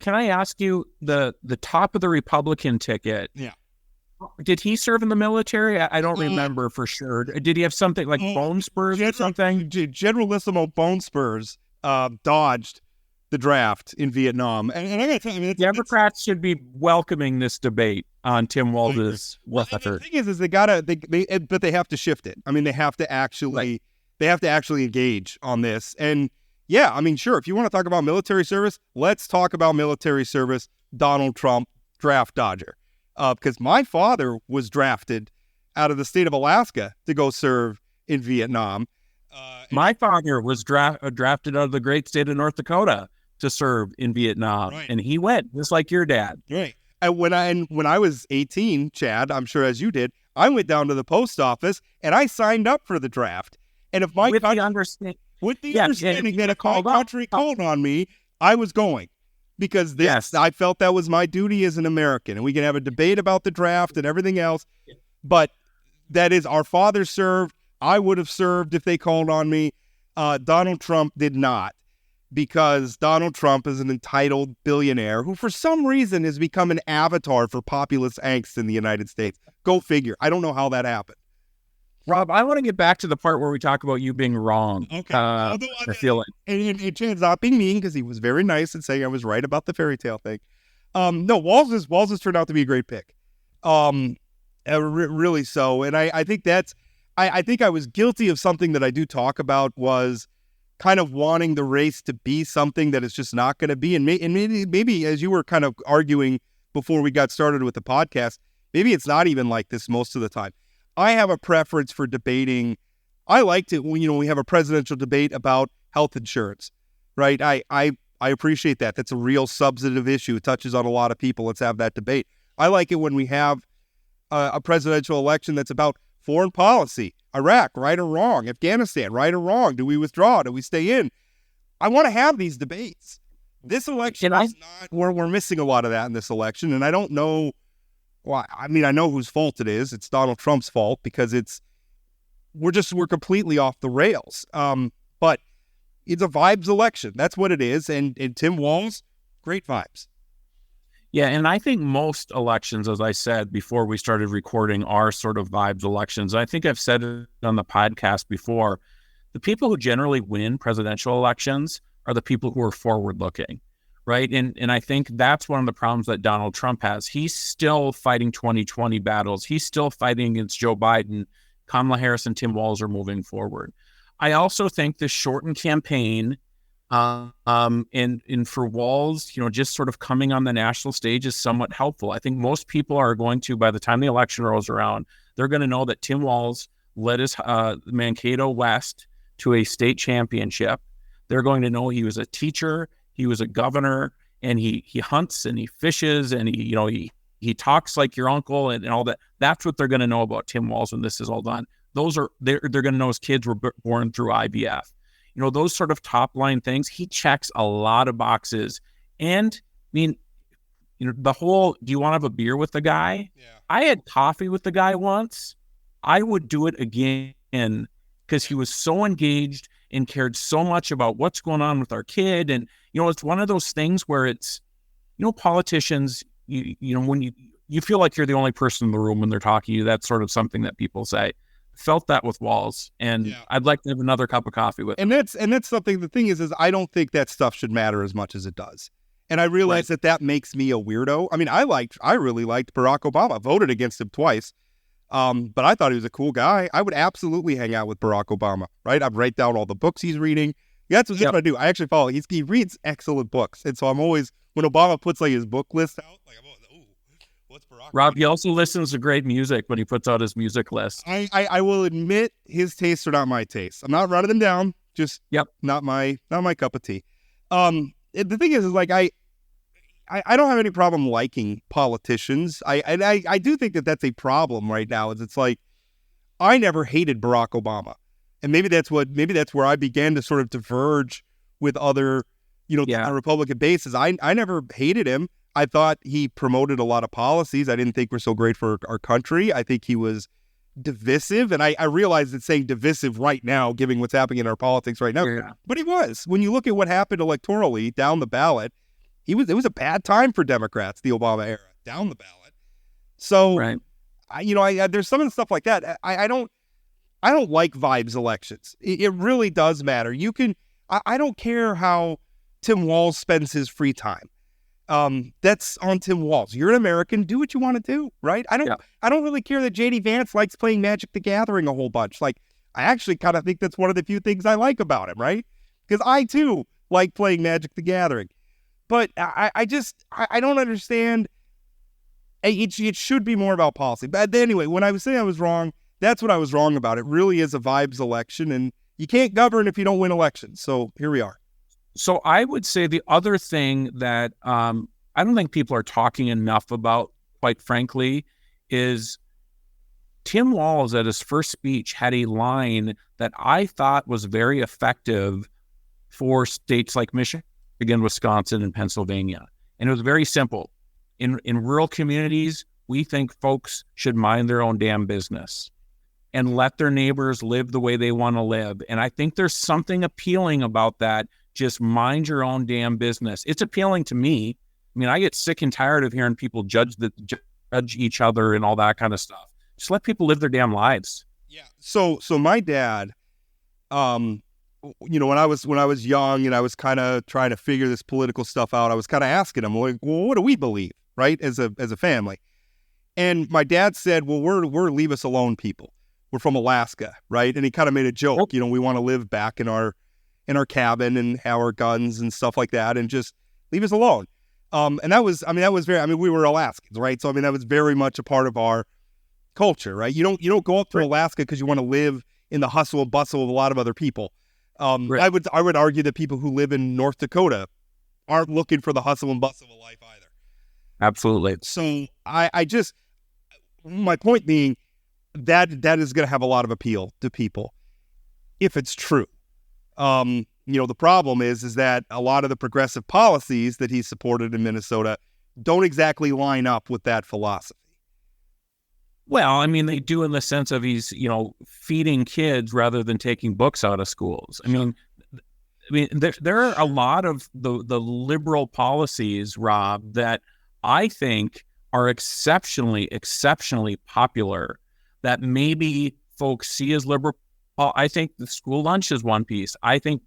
can I ask you the top of the Republican ticket? Yeah. Did he serve in the military? I don't remember for sure. Did he have something like bone spurs or something? Generalissimo Bone Spurs dodged the draft in Vietnam. And I got to tell you, Democrats should be welcoming this debate on Tim Walz's effort. The thing is but they have to shift it. I mean, they have to actually engage on this. And yeah, I mean, sure, if you want to talk about military service, let's talk about military service, Donald Trump, draft dodger. Because my father was drafted out of the state of Alaska to go serve in Vietnam. My father was drafted out of the great state of North Dakota to serve in Vietnam. Right. And he went, just like your dad. Right. when I was 18, Chad, I'm sure as you did, I went down to the post office and I signed up for the draft. And if my country, with the understanding that if my country called on me, I was going, because I felt that was my duty as an American. And we can have a debate about the draft and everything else, but that is, our fathers served. I would have served if they called on me. Donald Trump did not, because Donald Trump is an entitled billionaire who for some reason has become an avatar for populist angst in the United States. Go figure. I don't know how that happened. Rob, I want to get back to the part where we talk about you being wrong. Okay. I feel like. And Chad's not being mean, because he was very nice in saying I was right about the fairy tale thing. No, Walz has turned out to be a great pick. Really so. And I think I think I was guilty of something that I do talk about, was kind of wanting the race to be something that it's just not going to be. And maybe as you were kind of arguing before we got started with the podcast, maybe it's not even like this most of the time. I have a preference for debating. I liked it when, we have a presidential debate about health insurance, right? I appreciate that. That's a real substantive issue. It touches on a lot of people. Let's have that debate. I like it when we have a presidential election that's about foreign policy. Iraq, right or wrong? Afghanistan, right or wrong? Do we withdraw? Do we stay in? I want to have these debates. This election is not, we're missing a lot of that in this election, and I don't know why. I mean, I know whose fault it is. It's Donald Trump's fault, because we're completely off the rails. But it's a vibes election. That's what it is. And Tim Walz, great vibes. Yeah, and I think most elections, as I said before we started recording, are sort of vibes elections. I think I've said it on the podcast before. The people who generally win presidential elections are the people who are forward-looking, right? And I think that's one of the problems that Donald Trump has. He's still fighting 2020 battles. He's still fighting against Joe Biden. Kamala Harris and Tim Walz are moving forward. I also think the shortened campaign and for Walz, just sort of coming on the national stage is somewhat helpful. I think most people are going to, by the time the election rolls around, they're going to know that Tim Walz led his Mankato West to a state championship. They're going to know he was a teacher, he was a governor, and he hunts and he fishes, and he talks like your uncle and all that. That's what they're going to know about Tim Walz when this is all done. They're going to know his kids were born through IVF. Those sort of top line things, he checks a lot of boxes. And I mean, the whole, do you want to have a beer with the guy? Yeah. I had coffee with the guy once. I would do it again, because he was so engaged and cared so much about what's going on with our kid. And, it's one of those things where it's, politicians, when you feel like you're the only person in the room when they're talking to you, that's sort of something that people say. Felt that with Walz, and I'd like to have another cup of coffee with him. And that's something. The thing is I don't think that stuff should matter as much as it does. And I realize that makes me a weirdo. I mean, I really liked Barack Obama. Voted against him twice, but I thought he was a cool guy. I would absolutely hang out with Barack Obama. Right? I'd write down all the books he's reading. That's what I do. I actually follow. He reads excellent books, and so I'm always, when Obama puts like his book list out, like I'm always, ooh, what's Barack? Rob, he also listens to great music when he puts out his music list. I will admit his tastes are not my tastes. I'm not running them down. Just not my cup of tea. The thing is like I don't have any problem liking politicians. I do think that that's a problem right now. It's like I never hated Barack Obama, and maybe that's where I began to sort of diverge with other Republican bases. I never hated him. I thought he promoted a lot of policies I didn't think were so great for our country. I think he was divisive, and I realize that saying divisive right now, given what's happening in our politics right now, but he was. When you look at what happened electorally down the ballot, it was a bad time for Democrats, the Obama era, down the ballot. So, there's some of the stuff like that. I don't like vibes elections. It really does matter. I don't care how Tim Walz spends his free time. That's on Tim Walz. You're an American. Do what you want to do, right? I don't really care that JD Vance likes playing Magic the Gathering a whole bunch. Like, I actually kind of think that's one of the few things I like about him, right? Because I too like playing Magic the Gathering. But I don't understand. It should be more about policy. But anyway, when I was saying I was wrong, that's what I was wrong about. It really is a vibes election, and you can't govern if you don't win elections. So here we are. So I would say the other thing that I don't think people are talking enough about, quite frankly, is Tim Walz at his first speech had a line that I thought was very effective for states like Michigan, Wisconsin, and Pennsylvania. And it was very simple. In rural communities, we think folks should mind their own damn business and let their neighbors live the way they want to live. And I think there's something appealing about that. Just mind your own damn business. It's appealing to me. I mean, I get sick and tired of hearing people judge each other and all that kind of stuff. Just let people live their damn lives. Yeah. So my dad, when I was young and I was kind of trying to figure this political stuff out, I was kind of asking him, like, well, what do we believe, right, as a family? And my dad said, well, we're leave us alone people. We're from Alaska, right? And he kind of made a joke, we want to live back in our cabin and have our guns and stuff like that, and just leave us alone. And that was very, we were Alaskans, right? So that was very much a part of our culture, right? You don't go up to Alaska because you want to live in the hustle and bustle of a lot of other people. I would argue that people who live in North Dakota aren't looking for the hustle and bustle of life either. Absolutely. So my point being that is going to have a lot of appeal to people if it's true. The problem is that a lot of the progressive policies that he supported in Minnesota don't exactly line up with that philosophy. Well, they do in the sense of he's, feeding kids rather than taking books out of schools. There are a lot of the liberal policies, Rob, that I think are exceptionally popular that maybe folks see as liberal. I think the school lunch is one piece. I think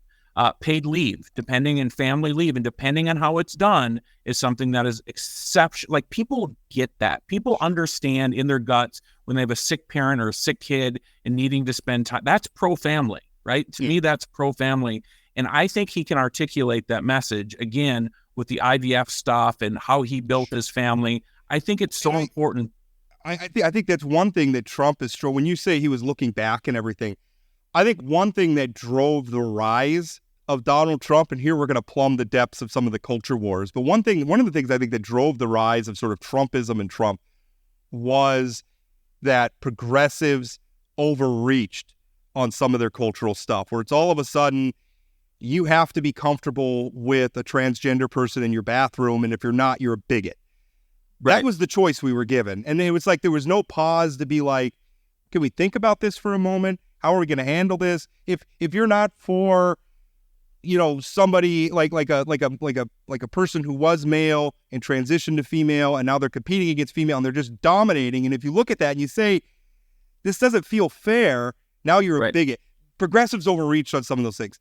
paid leave, depending on family leave and depending on how it's done, is something that is exceptional. Like, people get that. People understand in their guts when they have a sick parent or a sick kid and needing to spend time. That's pro-family, right? To me, that's pro-family. And I think he can articulate that message, again, with the IVF stuff and how he built his family. I think it's so important. I think that's one thing that Trump is strong. When you say he was looking back and everything, I think one thing that drove the rise of Donald Trump, and here we're going to plumb the depths of some of the culture wars, but one of the things I think that drove the rise of sort of Trumpism and Trump was that progressives overreached on some of their cultural stuff, where it's all of a sudden you have to be comfortable with a transgender person in your bathroom, and if you're not, you're a bigot. Right. That was the choice we were given. And it was like there was no pause to be like, can we think about this for a moment? How are we going to handle this? If you're not for, somebody like a person who was male and transitioned to female, and now they're competing against female and they're just dominating. And if you look at that and you say, this doesn't feel fair, now you're a bigot. Progressives overreached on some of those things.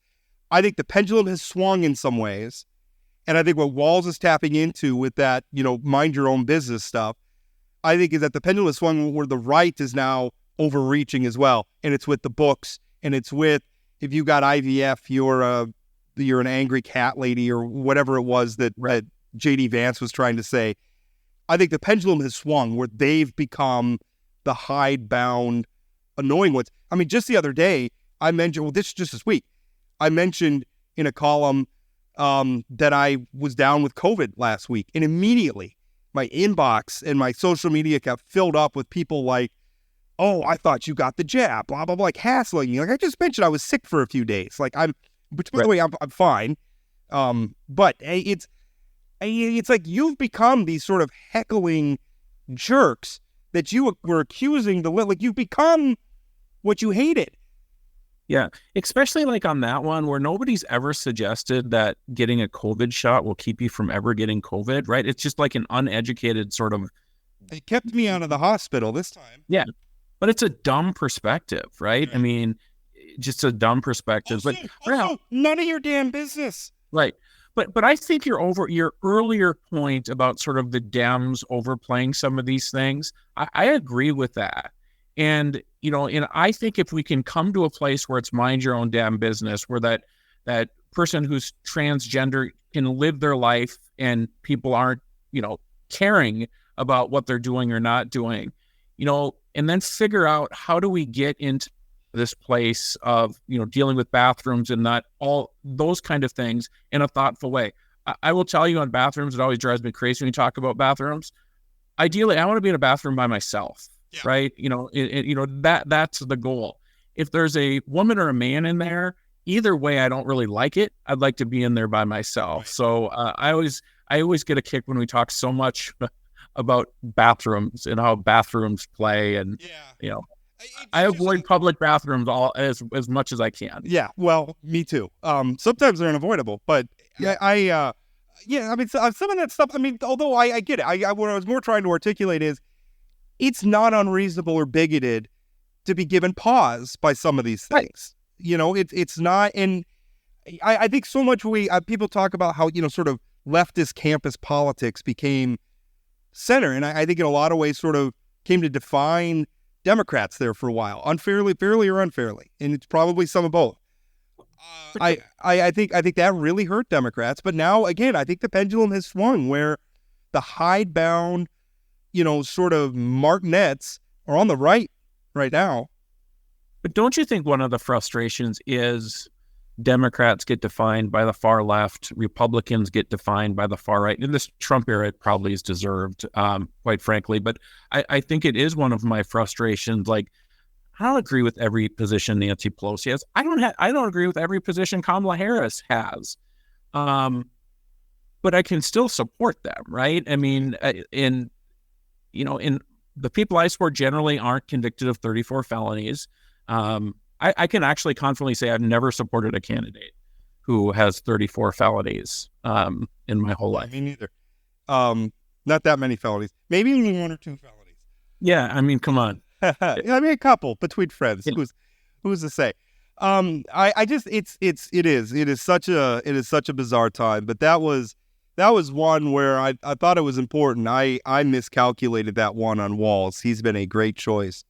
I think the pendulum has swung in some ways. And I think what Walz is tapping into with that, mind your own business stuff, I think is that the pendulum has swung where the right is now overreaching as well. And it's with the books, and it's with, if you got IVF, you're an angry cat lady or whatever it was that J.D. Vance was trying to say. I think the pendulum has swung where they've become the hidebound, annoying ones. Just the other day, I mentioned, just this week, I mentioned in a column that I was down with COVID last week, and immediately my inbox and my social media got filled up with people like, oh, I thought you got the jab, blah, blah, blah, like hassling you. Like I just mentioned, I was sick for a few days. Like by the way, I'm fine. But it's like you've become these sort of heckling jerks that you were accusing like you've become what you hated. Yeah, especially like on that one where nobody's ever suggested that getting a COVID shot will keep you from ever getting COVID, right? It's just like an uneducated sort of... It kept me out of the hospital this time. Yeah, but it's a dumb perspective, right? Just a dumb perspective. Also, none of your damn business. Right. But I think you're over your earlier point about sort of the Dems overplaying some of these things. I agree with that. And, and I think if we can come to a place where it's mind your own damn business, where that person who's transgender can live their life and people aren't, caring about what they're doing or not doing, and then figure out how do we get into this place of, dealing with bathrooms and not all those kind of things in a thoughtful way. I will tell you on bathrooms, it always drives me crazy when you talk about bathrooms. Ideally, I want to be in a bathroom by myself, right? That's the goal. If there's a woman or a man in there, either way, I don't really like it. I'd like to be in there by myself. Right. So I always get a kick when we talk so much about bathrooms and how bathrooms play, and I avoid public bathrooms as much as I can. Yeah, well, me too. Sometimes they're unavoidable, but I mean, some of that stuff. I mean, although I get it. What I was more trying to articulate is, it's not unreasonable or bigoted to be given pause by some of these things. Right. It's not. And I think so much people talk about how sort of leftist campus politics became center, and I think in a lot of ways sort of came to define Democrats there for a while, fairly or unfairly, and it's probably some of both. I think that really hurt Democrats, but now again, I think the pendulum has swung where the hidebound, sort of martinets are on the right now. But don't you think one of the frustrations is Democrats get defined by the far left, Republicans get defined by the far right? In this Trump era, it probably is deserved, quite frankly. But I think it is one of my frustrations. Like, I don't agree with every position Nancy Pelosi has. I don't agree with every position Kamala Harris has. But I can still support them, right? I mean, in the people I support generally aren't convicted of 34 felonies. I can actually confidently say I've never supported a candidate who has 34 felonies in my whole life. Me neither. Not that many felonies. Maybe only 1 or 2 felonies. Yeah, I mean, come on. I mean, a couple between friends. Yeah. Who's to say? It is such a bizarre time. But that was one where I thought it was important. I miscalculated that one on Walz. He's been a great choice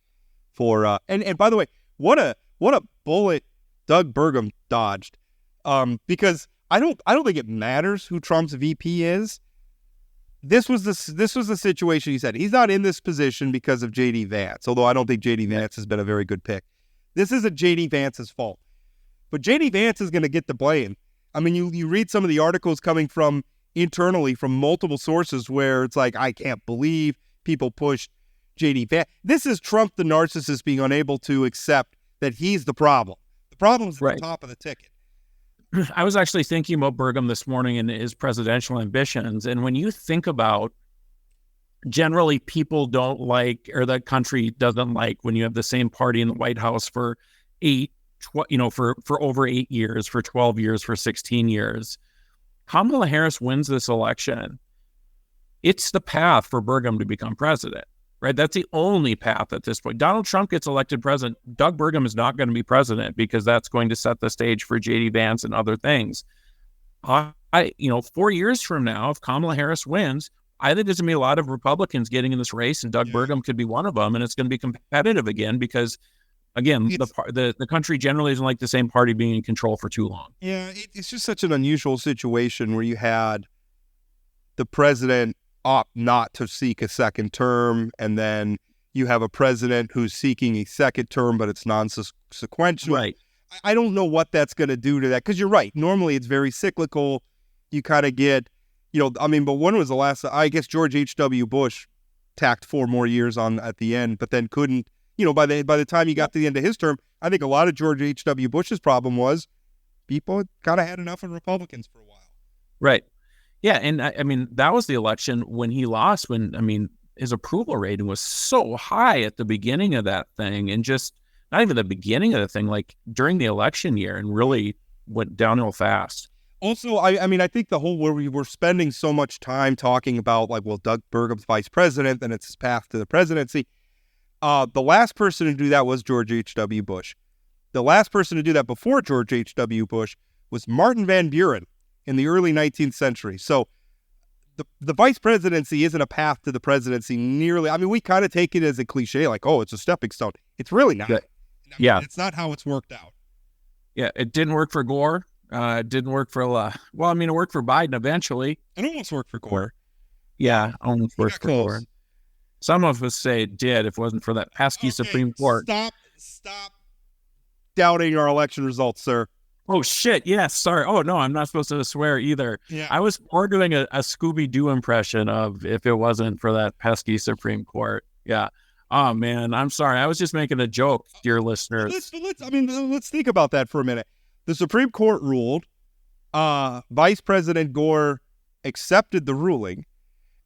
for and by the way, what a bullet Doug Burgum dodged. Because I don't think it matters who Trump's VP is. This was the situation. He said he's not in this position because of J.D. Vance, although I don't think J.D. Vance has been a very good pick. This isn't J.D. Vance's fault, but J.D. Vance is going to get the blame. I mean, you read some of the articles coming from internally from multiple sources where it's like, I can't believe people pushed J.D. Vance. This is Trump, the narcissist, being unable to accept that he's the problem. The problem's at the top of the ticket. I was actually thinking about Burgum this morning and his presidential ambitions. And when you think about, generally people don't like, or the country doesn't like, when you have the same party in the White House for over 8 years, for 12 years, for 16 years. Kamala Harris wins this election. It's the path for Burgum to become president, right? That's the only path at this point. Donald Trump gets elected president. Doug Burgum is not going to be president because that's going to set the stage for J.D. Vance and other things. 4 years from now, if Kamala Harris wins, I think there's going to be a lot of Republicans getting in this race, and Doug Burgum could be one of them, and it's going to be competitive again because, again, the country generally doesn't like the same party being in control for too long. Yeah, it's just such an unusual situation where you had the president opt not to seek a second term, and then you have a president who's seeking a second term, but it's non-sequential. Right. I don't know what that's going to do to that, because you're right. Normally, it's very cyclical. You kind of get, but when was the last? I guess George H.W. Bush tacked 4 more years on at the end, but then couldn't. By the time you got to the end of his term, I think a lot of George H.W. Bush's problem was people kind of had enough of Republicans for a while. Right. Yeah, and I mean, that was the election when he lost, his approval rating was so high at the beginning of that thing, and just not even the beginning of the thing, like during the election year, and really went downhill fast. Also, I think the whole, where we were spending so much time talking about, like, well, Doug Burgum's vice president, and it's his path to the presidency. The last person to do that was George H.W. Bush. The last person to do that before George H.W. Bush was Martin Van Buren in the early 19th century. So the vice presidency isn't a path to the presidency nearly. I mean, we kind of take it as a cliche, like, oh, it's a stepping stone. It's really not. Yeah. It's not how it's worked out. Yeah, it didn't work for Gore. It didn't work for, it worked for Biden eventually. It almost worked for Gore. Yeah, almost worked for Gore. Some of us say it did if it wasn't for that pesky Supreme Court. Stop doubting our election results, sir. Oh, shit. Yes. Sorry. Oh, no, I'm not supposed to swear either. Yeah. I was more doing a Scooby-Doo impression of if it wasn't for that pesky Supreme Court. Yeah. Oh, man. I'm sorry. I was just making a joke, dear listeners. Let's think about that for a minute. The Supreme Court ruled. Vice President Gore accepted the ruling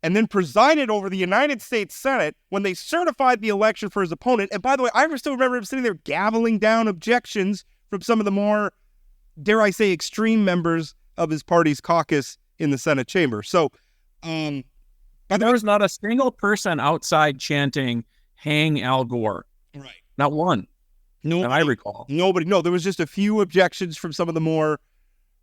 and then presided over the United States Senate when they certified the election for his opponent. And by the way, I still remember him sitting there gaveling down objections from some of the more, dare I say, extreme members of his party's caucus in the Senate chamber. So, there was not a single person outside chanting, "Hang Al Gore." Right. Not one. No, that I recall. Nobody. No, there was just a few objections from some of the more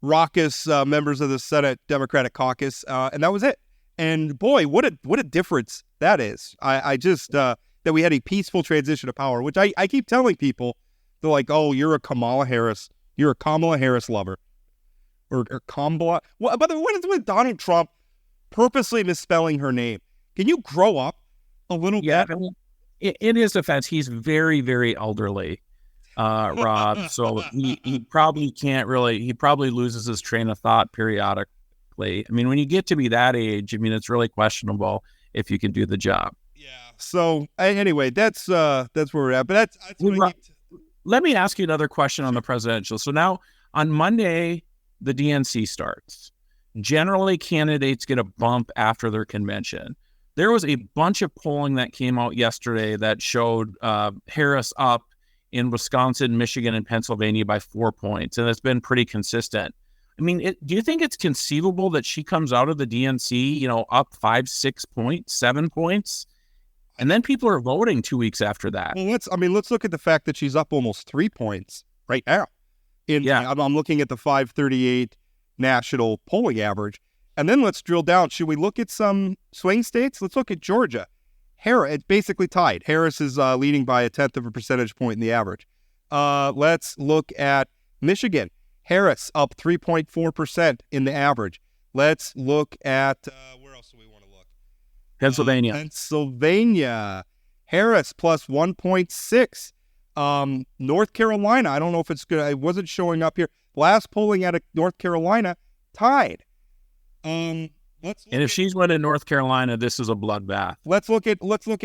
raucous members of the Senate Democratic caucus, and that was it. And boy, what a difference that is. I just that we had a peaceful transition of power, which I keep telling people. They're like, "Oh, you're a Kamala Harris lover," or Kamala. Well, by the way, what is with Donald Trump purposely misspelling her name? Can you grow up a little bit? I mean, in his defense, he's very, very elderly, Rob. So he probably can't really. He probably loses his train of thought periodically. I mean, when you get to be that age, I mean, it's really questionable if you can do the job. Yeah. So anyway, that's where we're at. But that's let me ask you another question on the presidential. So now on Monday, the DNC starts. Generally, candidates get a bump after their convention. There was a bunch of polling that came out yesterday that showed Harris up in Wisconsin, Michigan, and Pennsylvania by 4 points, and it's been pretty consistent. I mean, do you think it's conceivable that she comes out of the DNC, up 5, 6 points, 7 points? And then people are voting 2 weeks after that. Well, let's look at the fact that she's up almost 3 points right now. I'm looking at the 538 national polling average. And then let's drill down. Should we look at some swing states? Let's look at Georgia. It's basically tied. Harris is leading by 1/10 of a percentage point in the average. Let's look at Michigan. Harris up 3.4% in the average. Let's look at, where else do we want to look? Pennsylvania. Harris plus 1.6. North Carolina, I don't know if it's good. It wasn't showing up here. Last polling out of North Carolina, tied. And if she's winning North Carolina, this is a bloodbath. Let's look at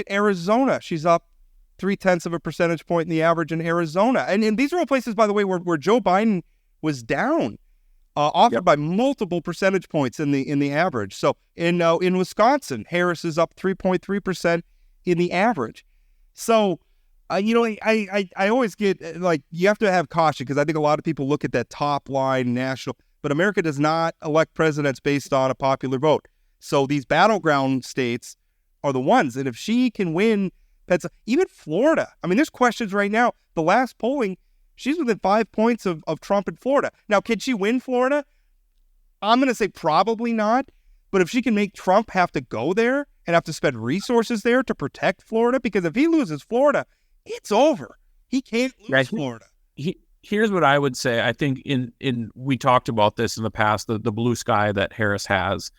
Arizona. She's up 0.3 of a percentage point in the average in Arizona. And these are all places, by the way, where Joe Biden was down, often by multiple percentage points in the average. So in Wisconsin, Harris is up 3.3% in the average. So I always get you have to have caution because I think a lot of people look at that top line national, but America does not elect presidents based on a popular vote. So these battleground states are the ones, and if she can win even Florida, I mean, there's questions right now. The last polling, she's within 5 points of Trump in Florida. Now, can she win Florida? I'm going to say probably not. But if she can make Trump have to go there and have to spend resources there to protect Florida, because if he loses Florida, it's over. He can't lose Florida. Here's what I would say. I think we talked about this in the past, the blue sky that Harris has,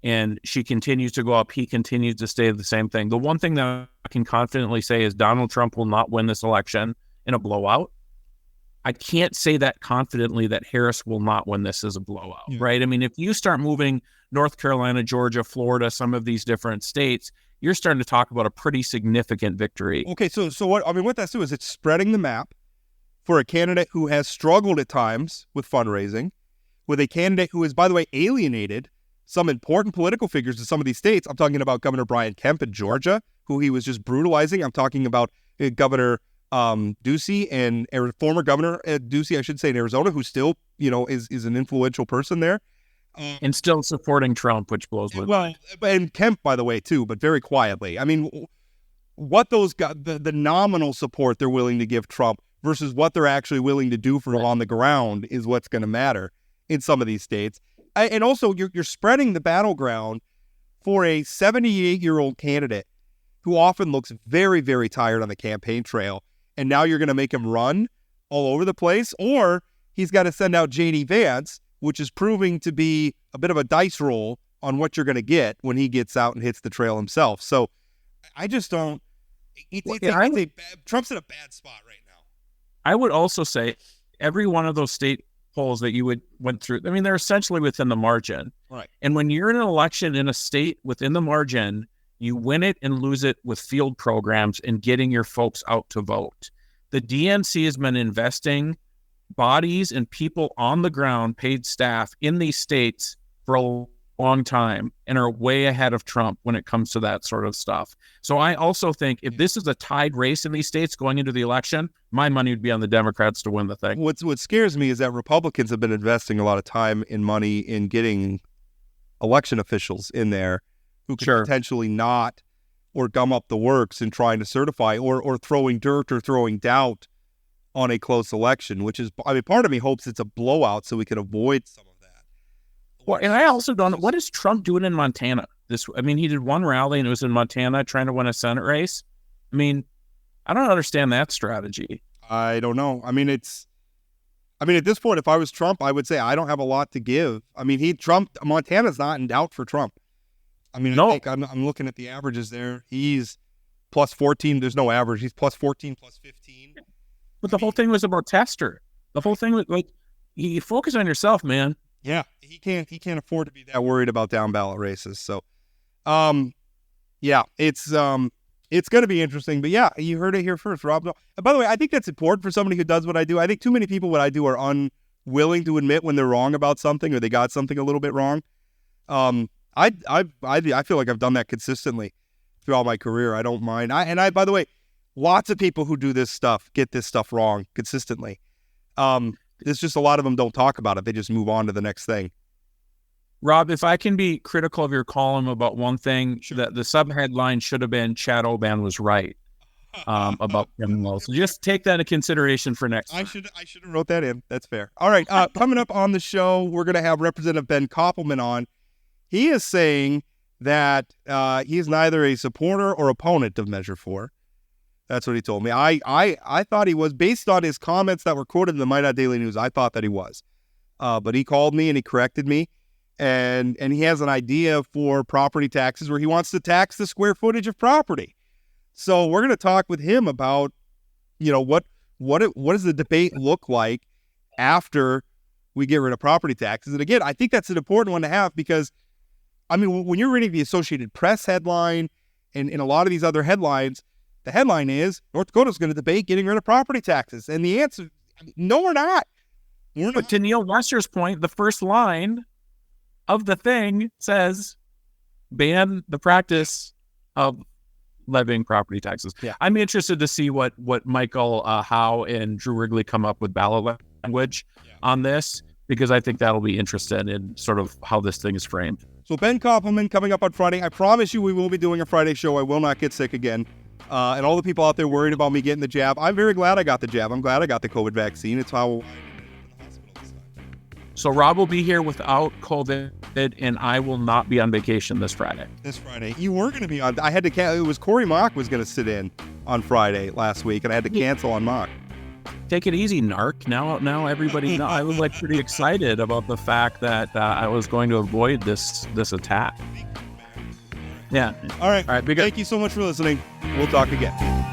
and she continues to go up. He continues to stay the same thing. The one thing that I can confidently say is Donald Trump will not win this election in a blowout. I can't say that confidently that Harris will not win this as a blowout, right? I mean, if you start moving North Carolina, Georgia, Florida, some of these different states, you're starting to talk about a pretty significant victory. Okay, so what that's doing is it's spreading the map for a candidate who has struggled at times with fundraising, with a candidate who has, by the way, alienated some important political figures in some of these states. I'm talking about Governor Brian Kemp in Georgia, who he was just brutalizing. I'm talking about Governor Ducey and former Governor Ducey, I should say, in Arizona, who still, is an influential person there. And still supporting Trump, which blows my mind. And Kemp, by the way, too, but very quietly. I mean, what those the nominal support they're willing to give Trump versus what they're actually willing to do for him on the ground is what's going to matter in some of these states. And also, you're spreading the battleground for a 78-year-old candidate who often looks very, very tired on the campaign trail. And now you're going to make him run all over the place, or he's got to send out J.D. Vance, which is proving to be a bit of a dice roll on what you're going to get when he gets out and hits the trail himself. So I just don't. Trump's in a bad spot right now. I would also say every one of those state polls that you went through, I mean, they're essentially within the margin. Right. And when you're in an election in a state within the margin, you win it and lose it with field programs and getting your folks out to vote. The DNC has been investing bodies and people on the ground, paid staff in these states for a long time and are way ahead of Trump when it comes to that sort of stuff. So I also think if this is a tied race in these states going into the election, my money would be on the Democrats to win the thing. What scares me is that Republicans have been investing a lot of time and money in getting election officials in there who could potentially not or gum up the works in trying to certify or throwing dirt or throwing doubt on a close election, which is, I mean, part of me hopes it's a blowout so we can avoid some of that. Well, and I also don't know, what is Trump doing in Montana? I mean, he did one rally and it was in Montana trying to win a Senate race. I mean, I don't understand that strategy. I don't know. I mean, at this point, if I was Trump, I would say I don't have a lot to give. I mean, Montana's not in doubt for Trump. I mean, no. I think I'm looking at the averages there. He's plus 14. There's no average. He's plus 14, plus 15. But the whole thing was about Tester. The whole thing was like, you focus on yourself, man. Yeah, he can't afford to be that worried about down ballot races. So, yeah, it's going to be interesting. But yeah, you heard it here first, Rob. And by the way, I think that's important for somebody who does what I do. I think too many people, what I do, are unwilling to admit when they're wrong about something or they got something a little bit wrong. I feel like I've done that consistently throughout my career. I don't mind. By the way, lots of people who do this stuff get this stuff wrong consistently. It's just a lot of them don't talk about it. They just move on to the next thing. Rob, if I can be critical of your column about one thing, that the subheadline should have been Chad Oban was right about criminals. So just take that into consideration for next time. I should have wrote that in. That's fair. All right. Coming up on the show, we're going to have Representative Ben Koppelman on. He is saying that he is neither a supporter or opponent of Measure 4. That's what he told me. I thought he was, based on his comments that were quoted in the Minot Daily News. I thought that he was. But he called me and he corrected me. And he has an idea for property taxes where he wants to tax the square footage of property. So we're going to talk with him about, what does the debate look like after we get rid of property taxes? And again, I think that's an important one to have because, I mean, when you're reading the Associated Press headline and a lot of these other headlines, the headline is North Dakota's going to debate getting rid of property taxes. And the answer, no, we're not. But to Neal Messer's point, the first line of the thing says ban the practice of levying property taxes. Yeah. I'm interested to see what Michael Howe and Drew Wrigley come up with ballot language on this, because I think that'll be interesting in sort of how this thing is framed. So Ben Koppelman coming up on Friday. I promise you we will be doing a Friday show. I will not get sick again. And all the people out there worried about me getting the jab, I'm very glad I got the jab. I'm glad I got the COVID vaccine. It's how So Rob will be here without COVID, and I will not be on vacation this Friday. This Friday. You were going to be on. I had to it was Corey Mock was going to sit in on Friday last week, and I had to cancel on Mock. Take it easy, narc. Now everybody knows. I was pretty excited about the fact that I was going to avoid this attack. Yeah. All right. Thank you so much for listening. We'll talk again.